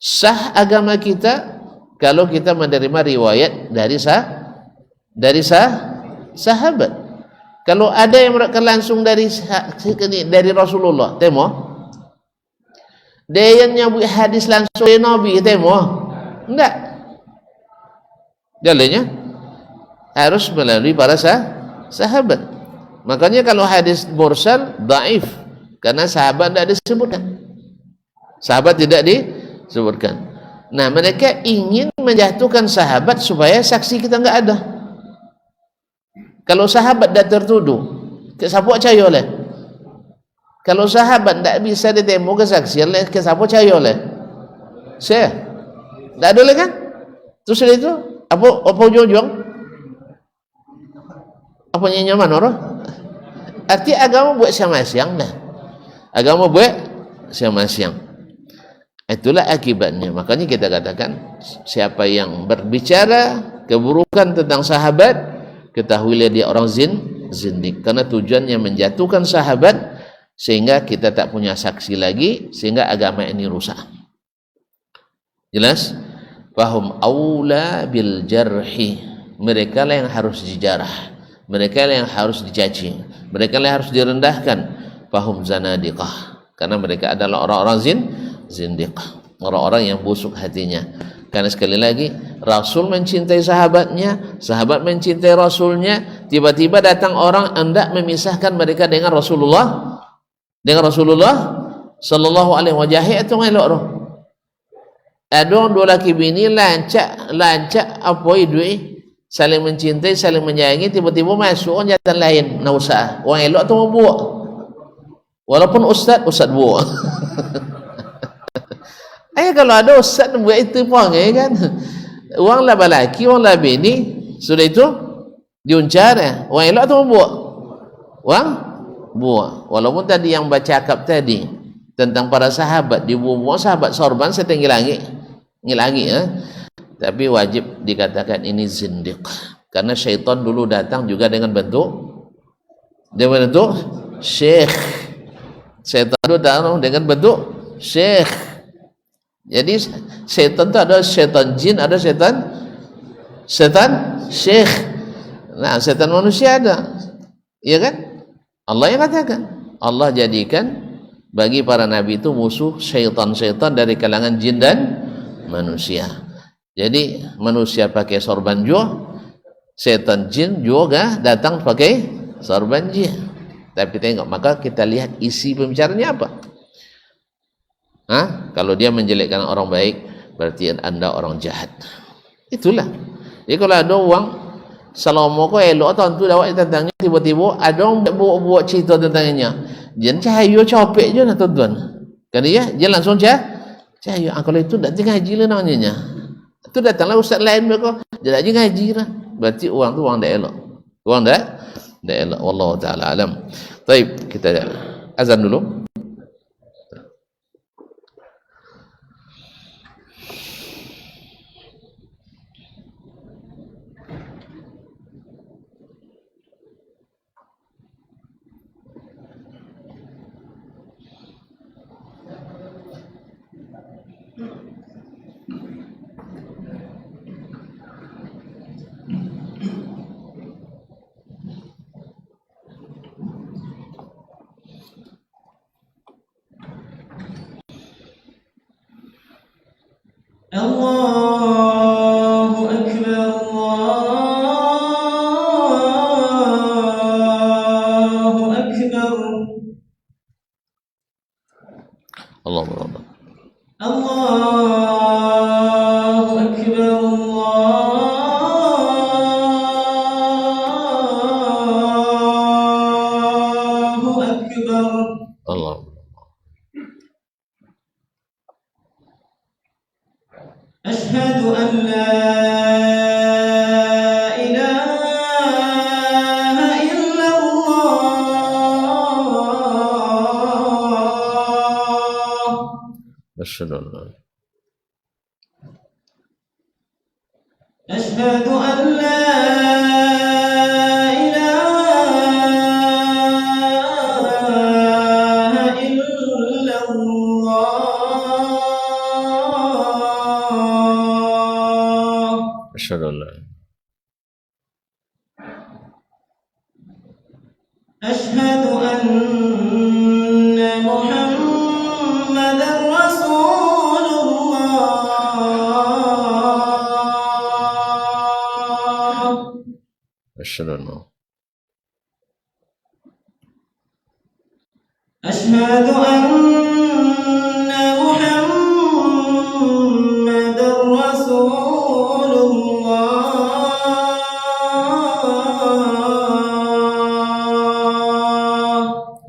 Speaker 1: Sah agama kita kalau kita menerima riwayat dari sahabat. Kalau ada yang mereka langsung dari Rasulullah, temo. Dia yang nyebut hadis langsung dari Nabi, temo. Enggak. Jalannya harus melalui para sahabat. Makanya kalau hadis mursal dhaif karena sahabat tidak disebutkan. Sahabat tidak disebutkan. Nah, mereka ingin menjatuhkan sahabat supaya saksi kita enggak ada. Kalau sahabat dah tertuduh, siapa percaya oleh? Kalau sahabat tidak bisa ditemu kesaksian, siapa percaya oleh? Saya. Tak ada lagi kan? Terus itu apa ujung-ujung? Apa nyaman orang? Arti agama buat siang-siang dah. Agama buat siang-siang. Itulah akibatnya. Makanya kita katakan, siapa yang berbicara keburukan tentang sahabat, ketahuilah dia orang zindik, karena tujuannya menjatuhkan sahabat sehingga kita tak punya saksi lagi, sehingga agama ini rusak. Jelas? Fahum aula bil jarhi, mereka lah yang harus dijarah, mereka lah yang harus dicaci, mereka lah yang harus direndahkan. Fahum zanadiqah, karena mereka adalah orang-orang zindiq, orang-orang yang busuk hatinya. Karena sekali lagi, Rasul mencintai sahabatnya, sahabat mencintai Rasulnya, tiba-tiba datang orang hendak memisahkan mereka dengan Rasulullah sallallahu alaihi wasallam. Itu ngelok roh. Ada dua laki bini lancak apa itu saling mencintai, saling menyayangi, tiba-tiba masuk orang jantan lain, nak usah. Orang elok tu membuat. Walaupun ustaz buat. Kalau ada ustaz buat itu pun kan. Orang lah balaki, orang lah bini, sudah itu diuncar ya. Orang elok tu membuat. Orang buat. Walaupun tadi yang baca akab tadi tentang para sahabat, dibuat sahabat sorban setinggi langit ya. Tapi wajib dikatakan ini zindiq, karena syaitan dulu datang juga dengan bentuk syekh. Syaitan dulu datang dengan bentuk syekh. Jadi syaitan itu ada syaitan jin, ada syaitan syekh. Nah, syaitan manusia ada, iya kan? Allah yang katakan, Allah jadikan bagi para nabi itu musuh syaitan-syaitan dari kalangan jin dan manusia. Jadi manusia pakai sorban juga, setan jin juga datang pakai sorban jin. Tapi tengok, maka kita lihat isi pembicaranya apa. Kalau dia menjelekkan orang baik, berarti anda orang jahat. Itulah. Jadi kalau ada orang selama kau elok tuan tu dawat tentangnya, tiba-tiba ada orang buat cerita tentangnya, jangan cahaya capek je lah tuan-tuan. Kan dia langsung cahaya. Kalau itu tak tinggal haji lah namanya. Itu datanglah ustaz lain mereka, dia tak tinggal haji lah. Berarti orang tu orang dah elok. Orang dah elok. Wallahu taala alam. Baik, kita azan dulu.
Speaker 2: Allahu Akbar, Allahu Akbar.
Speaker 1: Allahu Akbar.
Speaker 2: Allahu Akbar, Allahu Akbar.
Speaker 1: Allah.
Speaker 2: Asyhadu an la ilaha illallah.
Speaker 1: Asyhadu an la
Speaker 2: أشهد أن لا إله إلا الله.
Speaker 1: asyhadu an la
Speaker 2: أشهد أن محمدا رسول الله.
Speaker 1: asyhadu an la
Speaker 2: أشهد أن محمدا رسول الله.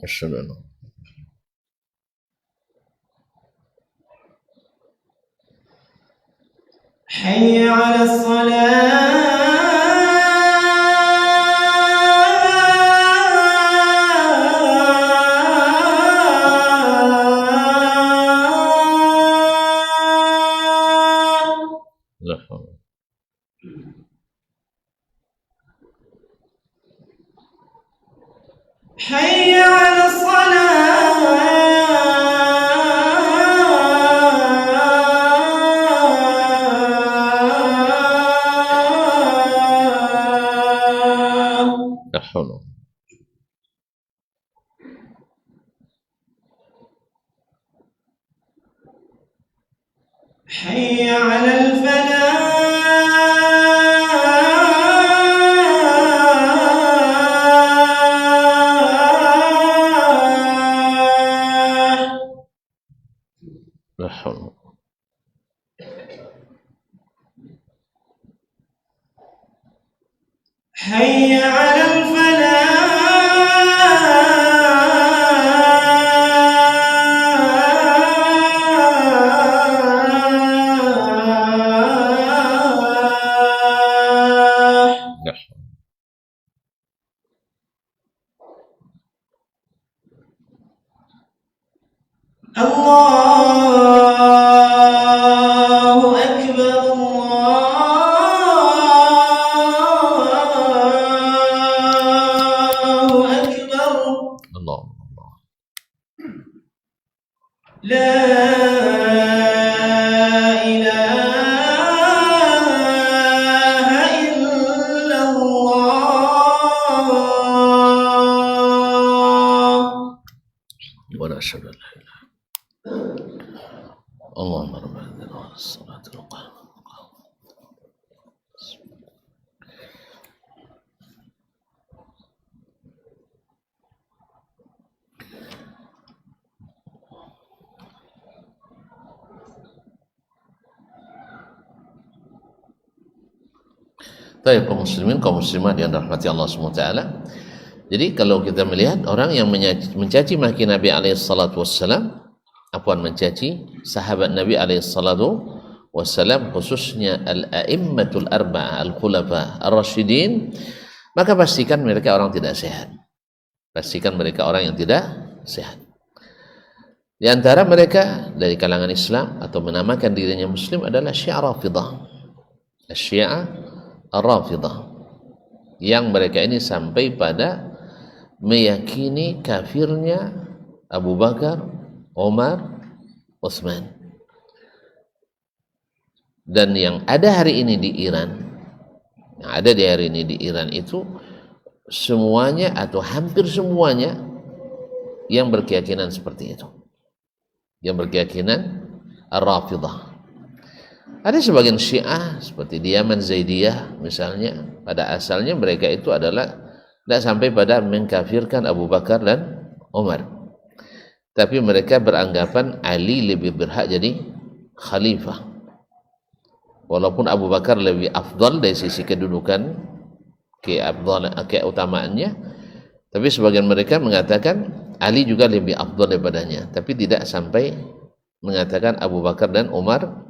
Speaker 1: asyhadu an la
Speaker 2: حي على الصلاة.
Speaker 1: La haula.
Speaker 2: حي على الصلاة
Speaker 1: La haula.
Speaker 2: حي على الفلاح
Speaker 1: La haula.
Speaker 2: حي على الفلاح
Speaker 1: La haula.
Speaker 2: الله أكبر الله أكبر
Speaker 1: Allah. Allah.
Speaker 2: لا إله إلا الله
Speaker 1: Wa nashhadu an la ilaha Allahumma rabbana wa salatu al-qiyam. Baik, kaum muslimin, kaum muslimat yang dirahmati Allah SWT. Jadi kalau kita melihat orang yang mencaci maki Nabi SAW, mencaci sahabat Nabi SAW, khususnya al-a'immatul arba'ah al-khulafa ar-rasyidin, maka pastikan mereka orang tidak sehat. Pastikan mereka orang yang tidak sehat. Di antara mereka dari kalangan Islam atau menamakan dirinya Muslim adalah Syiah Rafidah. Syiah Ar-Rafidah, yang mereka ini sampai pada meyakini kafirnya Abu Bakar, Umar, Utsman. Dan yang ada hari ini di Iran, itu semuanya atau hampir semuanya yang berkeyakinan seperti itu, yang berkeyakinan Ar-Rafidah. Ada sebagian Syiah seperti di Yaman Zaidiyah misalnya, pada asalnya mereka itu adalah tidak sampai pada mengkafirkan Abu Bakar dan Umar, tapi mereka beranggapan Ali lebih berhak jadi khalifah, walaupun Abu Bakar lebih afdal dari sisi kedudukan, keutamaannya, tapi sebagian mereka mengatakan Ali juga lebih afdal daripadanya, tapi tidak sampai mengatakan Abu Bakar dan Umar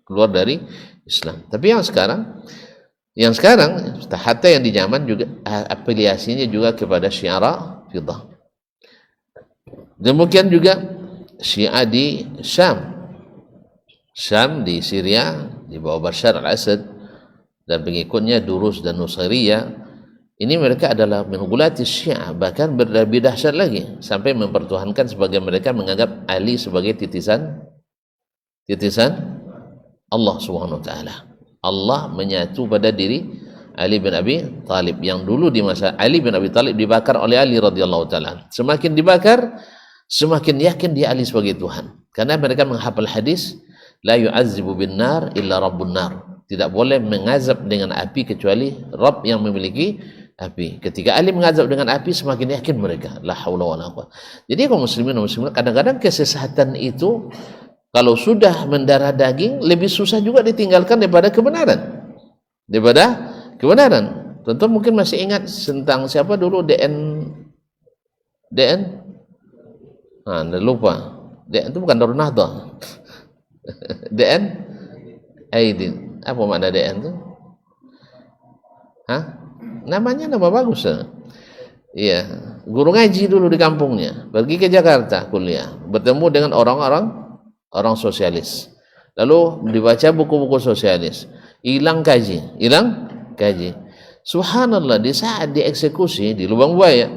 Speaker 1: keluar dari Islam. Tapi yang sekarang hatta yang di Yaman juga afiliasinya juga kepada Syiah Rafidah. Demikian juga Syiah di Syam di Syria di bawah Bashar al-Assad dan pengikutnya Durus dan Nusairiyah. Ini mereka adalah menggulati Syiah, bahkan lebih dahsyat lagi sampai mempertuhankan sebagian mereka menganggap Ali sebagai titisan Allah Subhanahu wa taala. Allah menyatu pada diri Ali bin Abi Thalib, yang dulu di masa Ali bin Abi Thalib dibakar oleh Ali radhiyallahu taala. Semakin dibakar, semakin yakin dia Ali sebagai Tuhan. Karena mereka menghafal hadis, la yu'azzibu bin nar illa rabbun nar. Tidak boleh mengazab dengan api kecuali Rabb yang memiliki api. Ketika Ali mengazab dengan api, semakin yakin mereka. La haula wala quwwata. Jadi kaum muslimin dan muslimat, kadang-kadang kesesatan itu kalau sudah mendarah daging lebih susah juga ditinggalkan daripada kebenaran. Tentu mungkin masih ingat tentang siapa dulu DN. Lupa. DN itu bukan Darun Nahdhah. DN Aidin. Apa makna DN itu? Namanya nama bagus. Iya, guru ngaji dulu di kampungnya, pergi ke Jakarta kuliah, bertemu dengan orang sosialis, Lalu dibaca buku-buku sosialis, hilang kaji. Subhanallah, di saat dieksekusi di Lubang Buaya,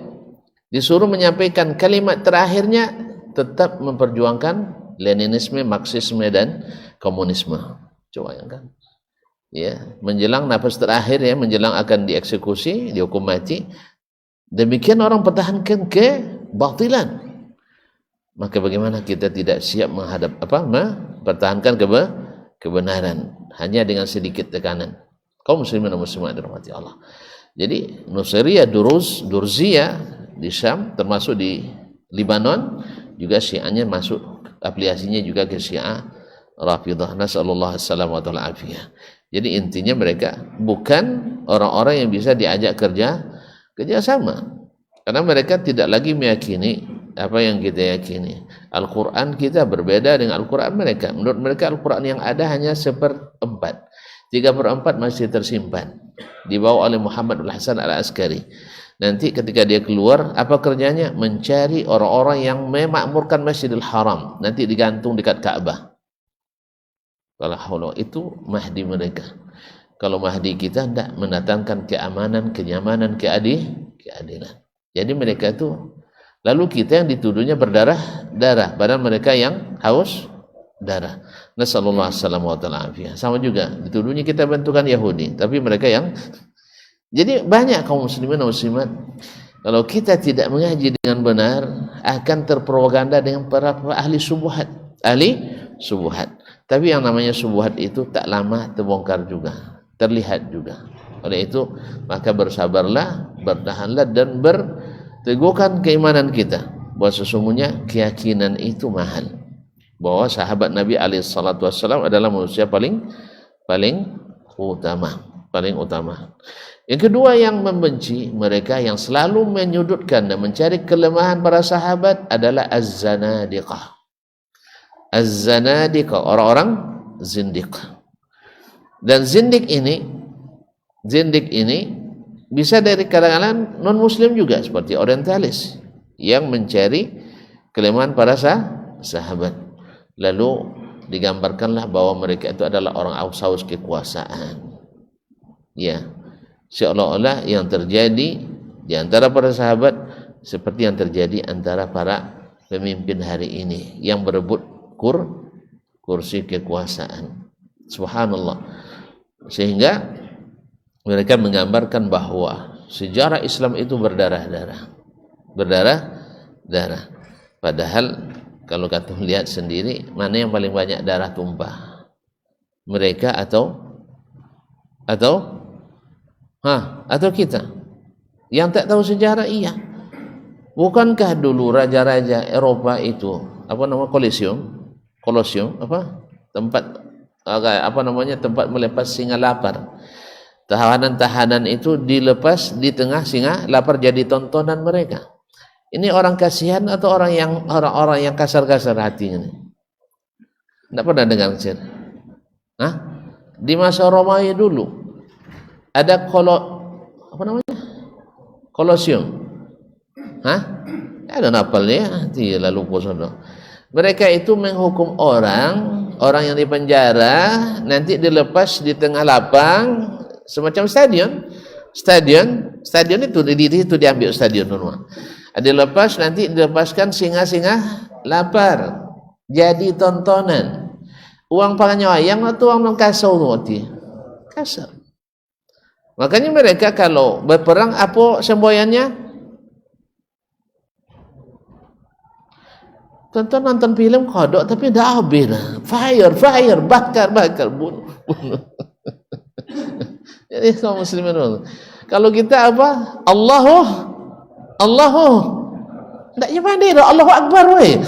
Speaker 1: disuruh menyampaikan kalimat terakhirnya tetap memperjuangkan Leninisme, Marxisme dan komunisme. Coba kan? Ya, menjelang nafas terakhir ya, menjelang akan dieksekusi, dihukum mati. Demikian orang pertahankan kebatilan. Maka bagaimana kita tidak siap mempertahankan kebenaran hanya dengan sedikit tekanan. Kaum muslimin dan muslimat dirahmati Allah. Jadi Nusairiyah Durziyah di Syam, termasuk di Libanon, juga Syiahnya masuk, aplikasinya juga ke Syiah Rafidah. Nasallallahu alaihi wasallam wa ta'ala afiyah. Jadi intinya mereka bukan orang-orang yang bisa diajak kerja sama, karena mereka tidak lagi meyakini apa yang kita yakini. Al-Quran kita berbeda dengan Al-Quran mereka. Menurut mereka Al-Quran yang ada hanya 1/4, 3/4 masih tersimpan, dibawa oleh Muhammad Al-Hasan Al-Askari. Nanti ketika dia keluar, apa kerjanya? Mencari orang-orang yang memakmurkan Masjidil Haram, nanti digantung dekat Ka'bah. Kalau itu Mahdi mereka. Kalau Mahdi kita tidak mendatangkan keamanan, kenyamanan, keadilan. Jadi mereka itu, lalu kita yang dituduhnya berdarah-darah, padahal mereka yang haus darah. Nasallallahu alaihi wasallam. Sama juga dituduhnya kita bentukan Yahudi, tapi mereka yang. Jadi banyak kaum muslimin dan muslimat, kalau kita tidak mengaji dengan benar, akan terpropaganda dengan para ahli subuhat. Tapi yang namanya subuhat itu tak lama terbongkar juga, terlihat juga. Oleh itu maka bersabarlah, bertahanlah dan berteguhkan keimanan kita bahwa sesungguhnya keyakinan itu mahal, bahwa sahabat Nabi SAW adalah manusia paling utama. Yang kedua, yang membenci mereka, yang selalu menyudutkan dan mencari kelemahan para sahabat adalah az-zanadiqah. Az-zanadiqah, orang-orang zindiq. Dan zindiq ini bisa dari kalangan non muslim juga, seperti orientalis yang mencari kelemahan para sahabat. Lalu digambarkanlah bahwa mereka itu adalah orang haus kekuasaan. Ya, seolah-olah yang terjadi di antara para sahabat seperti yang terjadi antara para pemimpin hari ini yang berebut kursi kekuasaan. Subhanallah. Sehingga mereka menggambarkan bahwa sejarah Islam itu berdarah-darah. Padahal kalau kita lihat sendiri, mana yang paling banyak darah tumpah? Mereka atau kita? Yang tak tahu sejarah, iya. Bukankah dulu raja-raja Eropa itu Kolosium, tempat melepas singa lapar. Tahanan-tahanan itu dilepas di tengah singa lapar, jadi tontonan mereka. Ini orang kasihan atau orang-orang yang kasar-kasar hatinya? Tidak pernah dengar cerita. Di masa Romawi dulu ada Kolosium. Ada napalnya, tidak lupa sono. Mereka itu menghukum orang yang di penjara, nanti dilepas di tengah lapang, semacam stadion itu diambil stadion normal. Dilepas, nanti dilepaskan singa-singa lapar, jadi tontonan. Uang panganyawayang atau uang kasau kasar. Makanya mereka kalau berperang apa semboyannya? Nonton film kodok tapi tidak habis. Fire, bakar, bunuh. Jadi kaum muslimin, kalau kita apa? Allahu tidak nyampe Allahu Akbar weh.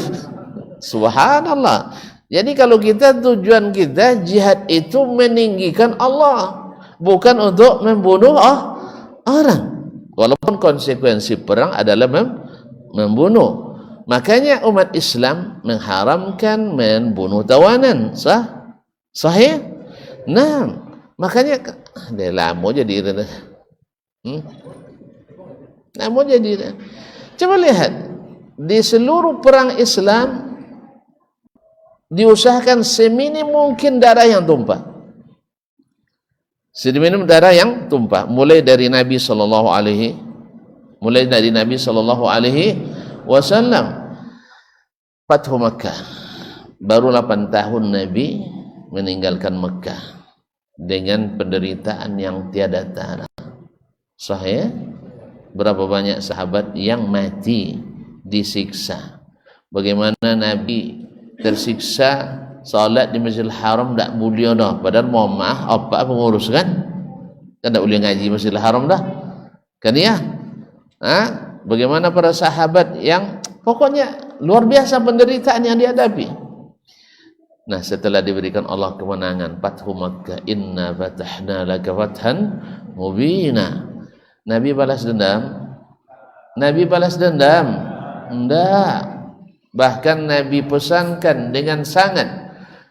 Speaker 1: Subhanallah. Jadi kalau kita, tujuan kita jihad itu meninggikan Allah, bukan untuk membunuh orang. Walaupun konsekuensi perang adalah membunuh. Makanya umat Islam mengharamkan membunuh tawanan. Sahih? Nah, makanya dia lama jadi coba lihat di seluruh perang Islam diusahakan seminim mungkin darah yang tumpah. Seminim darah yang tumpah. Mulai dari Nabi sallallahu alaihi wasallam Fathu Makkah. Baru 8 tahun Nabi meninggalkan Makkah dengan penderitaan yang tiada tara. Sahih? Berapa banyak sahabat yang mati disiksa. Bagaimana Nabi tersiksa salat di Masjidil Haram tak boleh dah. Padahal mohon maaf apa pengurus kan? Kan tak boleh ngaji Masjidil Haram dah. Kan ya? Bagaimana para sahabat yang pokoknya luar biasa penderitaan yang dihadapi. Nah, setelah diberikan Allah kemenangan, Fathu Makkah, inna fatahna laka fathan mubina. Nabi balas dendam? Enggak. Bahkan Nabi pesankan dengan sangat,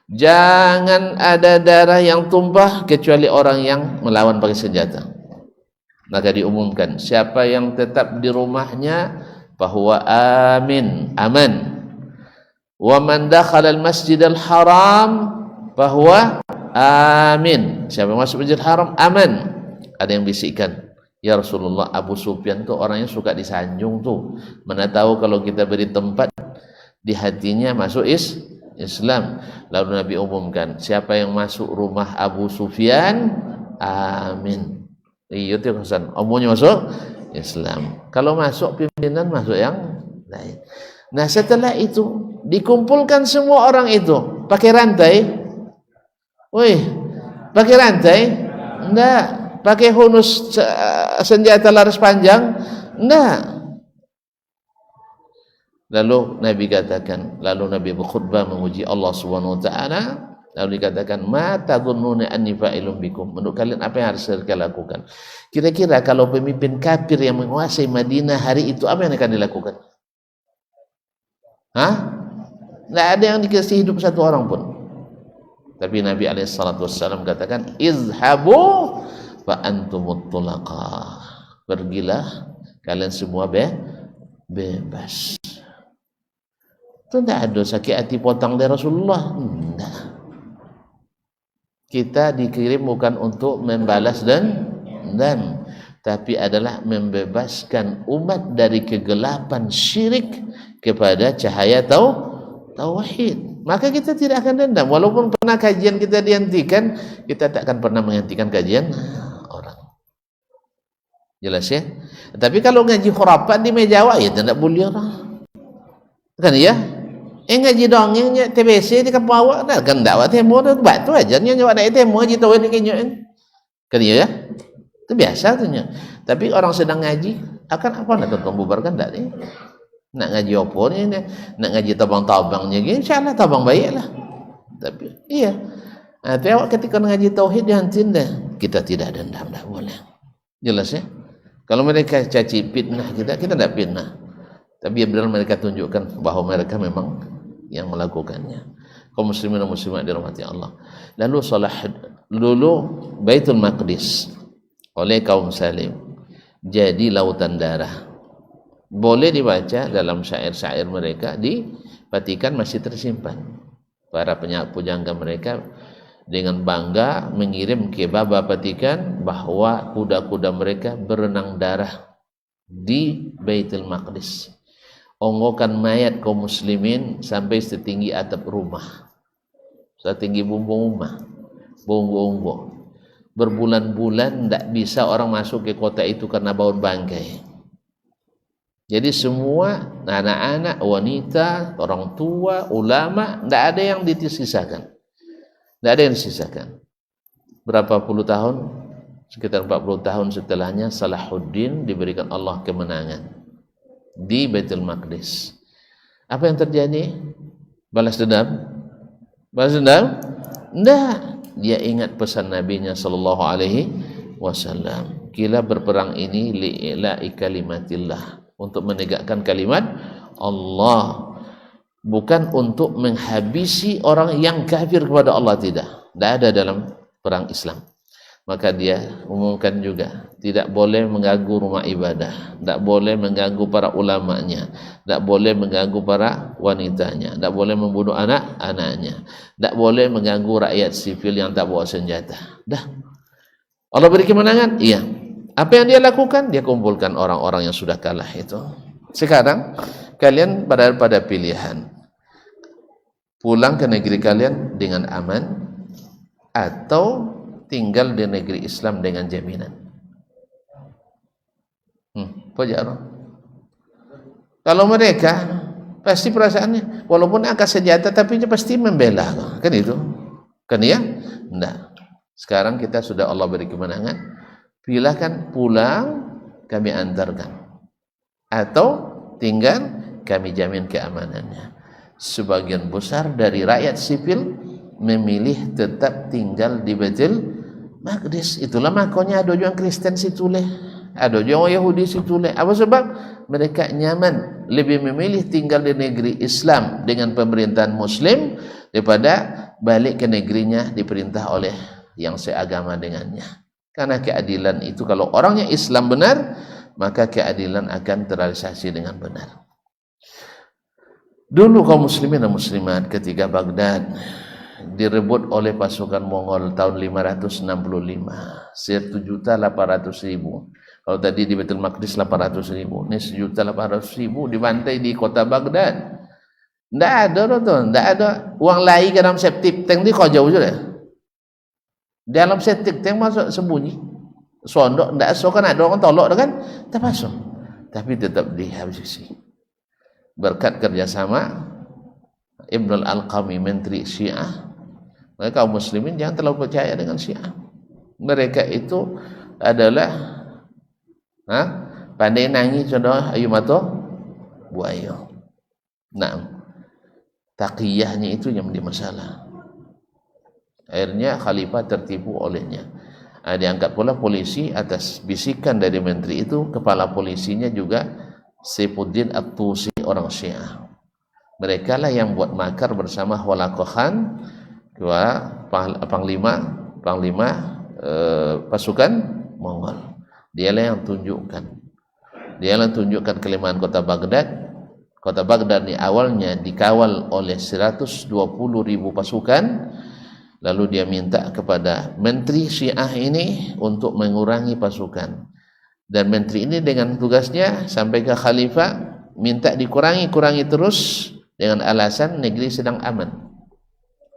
Speaker 1: jangan ada darah yang tumpah kecuali orang yang melawan pakai senjata. Maka diumumkan, siapa yang tetap di rumahnya bahwa aman. Wa man dakhala al-masjidal haram bahwa amin. Siapa yang masuk Masjidil Haram aman. Ada yang bisikkan, ya Rasulullah, Abu Sufyan tuh orangnya suka disanjung tuh. Mana tahu kalau kita beri tempat di hatinya masuk Islam. Lalu Nabi umumkan, siapa yang masuk rumah Abu Sufyan amin. Iya tuh kesan, omongnya masuk Islam. Kalau masuk pimpinan masuk yang lain. Nah, setelah itu dikumpulkan semua orang itu pakai rantai. Wih, pakai rantai? Enggak. Pakai hunus senjata laras panjang? Enggak. Lalu Nabi berkhutbah memuji Allah Subhanahu wa taala. Lalu dikatakan, ma tadhunnuna anni fa'ilun bikum. Menurut kalian apa yang harus kita lakukan? Kira-kira kalau pemimpin kafir yang menguasai Madinah hari itu, apa yang akan dilakukan? Tidak ada yang dikasih hidup satu orang pun. Tapi Nabi SAW katakan, izhabu fa antumut tulaqa. Pergilah kalian semua bebas. Itu tidak ada sakit hati potong dari Rasulullah. Tidak. Kita dikirim bukan untuk membalas dan tapi adalah membebaskan umat dari kegelapan syirik kepada cahaya tauhid. Maka kita tidak akan dendam. Walaupun pernah kajian kita dihentikan, kita tak akan pernah menghentikan kajian orang. Jelas ya? Tapi kalau ngaji khurafat di meja ya tidak boleh orang. Kan ya? Ngaji dongeng TBC di kampung awak dah kan dakwah temo tu batu aja nya awak nak temo haji tauhid ni kenyo kan ya? Itu biasa tu nya. Tapi orang sedang ngaji akan apa nak tonton bubarkan tak ni? Nak ngaji apa ni? Nak ngaji tabang-tabangnya gini, insyaallah tabang baiklah. Tapi iya. Tapi awak ketika ngaji tauhid dihantin dah. Kita tidak dendam dah boleh. Jelas ya? Kalau mereka caci fitnah kita tidak fitnah. Tapi benar mereka tunjukkan bahwa mereka memang yang melakukannya. Kaum muslimin dan muslimat dirahmati Allah. Lalu Baitul Maqdis oleh kaum Salim jadi lautan darah. Boleh dibaca dalam syair-syair mereka di Vatikan masih tersimpan. Para pujangga mereka dengan bangga mengirim ke Baba Vatikan bahwa kuda-kuda mereka berenang darah di Baitul Maqdis. Onggokan mayat kaum muslimin sampai setinggi atap rumah, setinggi bumbung rumah, bonggo-onggo. Berbulan-bulan tidak bisa orang masuk ke kota itu karena bau bangkai. Jadi semua anak-anak, wanita, orang tua, ulama, tidak ada yang disisakan. Tidak ada yang disisakan. Berapa puluh tahun? Sekitar 40 tahun setelahnya Salahuddin diberikan Allah kemenangan di Baitul Maqdis. Apa yang terjadi? Balas dendam? Balas dendam? Enggak. Dia ingat pesan Nabi-Nya sallallahu alaihi wasallam. Kita berperang ini li'ila'i kalimatillah, untuk menegakkan kalimat Allah, bukan untuk menghabisi orang yang kafir kepada Allah. Tidak ada dalam perang Islam. maka dia umumkan juga tidak boleh mengganggu rumah ibadah, tidak boleh mengganggu para ulamanya, tidak boleh mengganggu para wanitanya, tidak boleh membunuh anak-anaknya, tidak boleh mengganggu rakyat sipil yang tak bawa senjata. Dah, Allah beri kemenangan. Iya. Apa yang dia lakukan? Dia kumpulkan orang-orang yang sudah kalah itu. Sekarang kalian pada pilihan, pulang ke negeri kalian dengan aman atau tinggal di negeri Islam dengan jaminan. Kalau mereka pasti perasaannya walaupun angkat senjata tapi dia pasti membela, kan itu, kan ya? Nah, sekarang kita sudah Allah beri kemenangan, pilihkan pulang kami antarkan atau tinggal kami jamin keamanannya. Sebagian besar dari rakyat sipil memilih tetap tinggal di Baitul Maqdis. Itulah makanya ada orang Kristen situleh, ada orang Yahudi situleh. Apa sebab? Mereka nyaman, lebih memilih tinggal di negeri Islam dengan pemerintahan Muslim daripada balik ke negerinya diperintah oleh yang seagama dengannya. Karena keadilan itu kalau orangnya Islam benar, maka keadilan akan terrealisasi dengan benar. Dulu kaum muslimin dan muslimat ketika Baghdad direbut oleh pasukan Mongol tahun 565, 1.800.000. Kalau tadi di Baitul Maqdis 800.000, ini 1.800.000 dibantai di kota Baghdad. Tidak ada tuh, tidak ada uang lagi ke dalam septic tank, ini kau jauh saja. Dalam septic tank masuk sembunyi, sondok, tidak so kan ada orang tolok kan, tak masuk, tapi tetap dihabisi. Berkat kerjasama Ibn al-Alqami, menteri Syiah, maka kaum muslimin jangan terlalu percaya dengan Syiah. Mereka itu adalah pandai nangis contoh ayu mato buaya. Nah, taqiyahnya itu yang menjadi masalah. Akhirnya khalifah tertipu olehnya. Diangkat pula polisi atas bisikan dari menteri itu. Kepala polisinya juga Saifuddin At-Tusi, orang Syiah. Mereka lah yang buat makar bersama Hulagu Khan, panglima pasukan Mongol. Dialah yang tunjukkan kelemahan kota Baghdad. Kota Baghdad ini awalnya dikawal oleh 120.000 pasukan. Lalu dia minta kepada menteri Syiah ini untuk mengurangi pasukan. Dan menteri ini dengan tugasnya sampai ke khalifah minta dikurangi terus dengan alasan negeri sedang aman.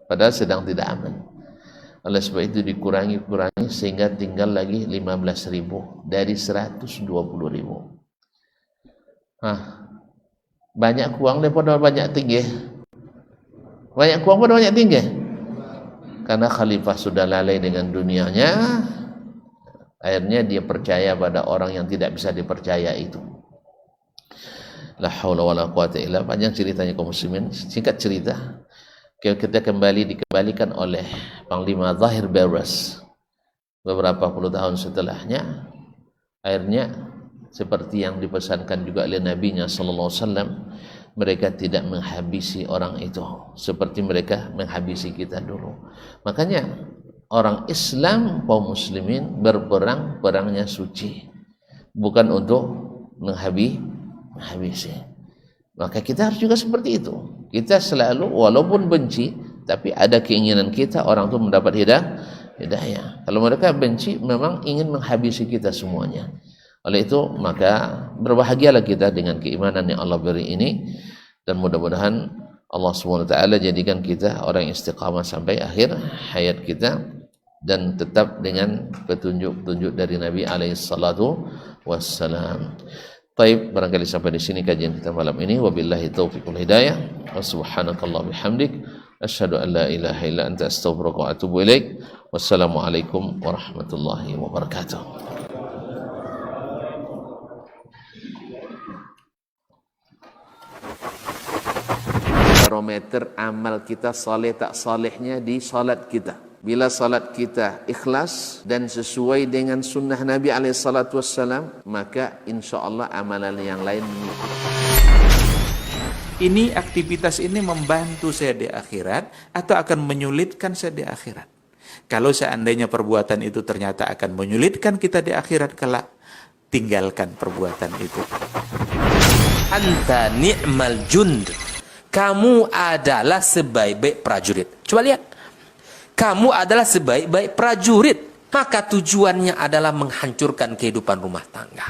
Speaker 1: Padahal sedang tidak aman. Oleh sebab itu dikurangi sehingga tinggal lagi 15.000 dari 120.000. Banyak kuang daripada banyak tinggi. Banyak kuang pada banyak tinggi. Karena khalifah sudah lalai dengan dunianya, akhirnya dia percaya pada orang yang tidak bisa dipercaya itu. La haula wala quwata illa billah. Panjang ceritanya kaum muslimin, singkat cerita. Kita dikembalikan oleh Panglima Zahir Barras beberapa puluh tahun setelahnya. Akhirnya seperti yang dipesankan juga oleh Nabi-Nya sallallahu alaihi wasallam, mereka tidak menghabisi orang itu seperti mereka menghabisi kita dulu. Makanya orang Islam, kaum muslimin berperang, perangnya suci, bukan untuk menghabisi. Maka kita harus juga seperti itu. Kita selalu walaupun benci, tapi ada keinginan kita orang itu mendapat hidayah. Kalau mereka benci, memang ingin menghabisi kita semuanya. Oleh itu, maka berbahagialah kita dengan keimanan yang Allah beri ini. Dan mudah-mudahan Allah SWT jadikan kita orang yang istiqamah sampai akhir hayat kita. Dan tetap dengan petunjuk-petunjuk dari Nabi SAW. Baik, barangkali sampai di sini kajian kita malam ini. Wabillahi taufiq wal hidayah. Wa subhanakallah bihamdik. Asyhadu an la ilaha illa anta astaghfiruka wa atubu ilaik. Wassalamualaikum warahmatullahi wabarakatuh. Barometer amal kita saleh tak salehnya di salat kita. Bila salat kita ikhlas dan sesuai dengan sunnah Nabi SAW, maka insya Allah amalan yang lain.
Speaker 3: Aktivitas ini membantu saya di akhirat atau akan menyulitkan saya di akhirat? Kalau seandainya perbuatan itu ternyata akan menyulitkan kita di akhirat kelak, tinggalkan perbuatan itu.
Speaker 4: Anta ni'mal jund. Kamu adalah sebaik-baik prajurit. Coba lihat. Kamu adalah sebaik-baik prajurit. Maka tujuannya adalah menghancurkan kehidupan rumah tangga.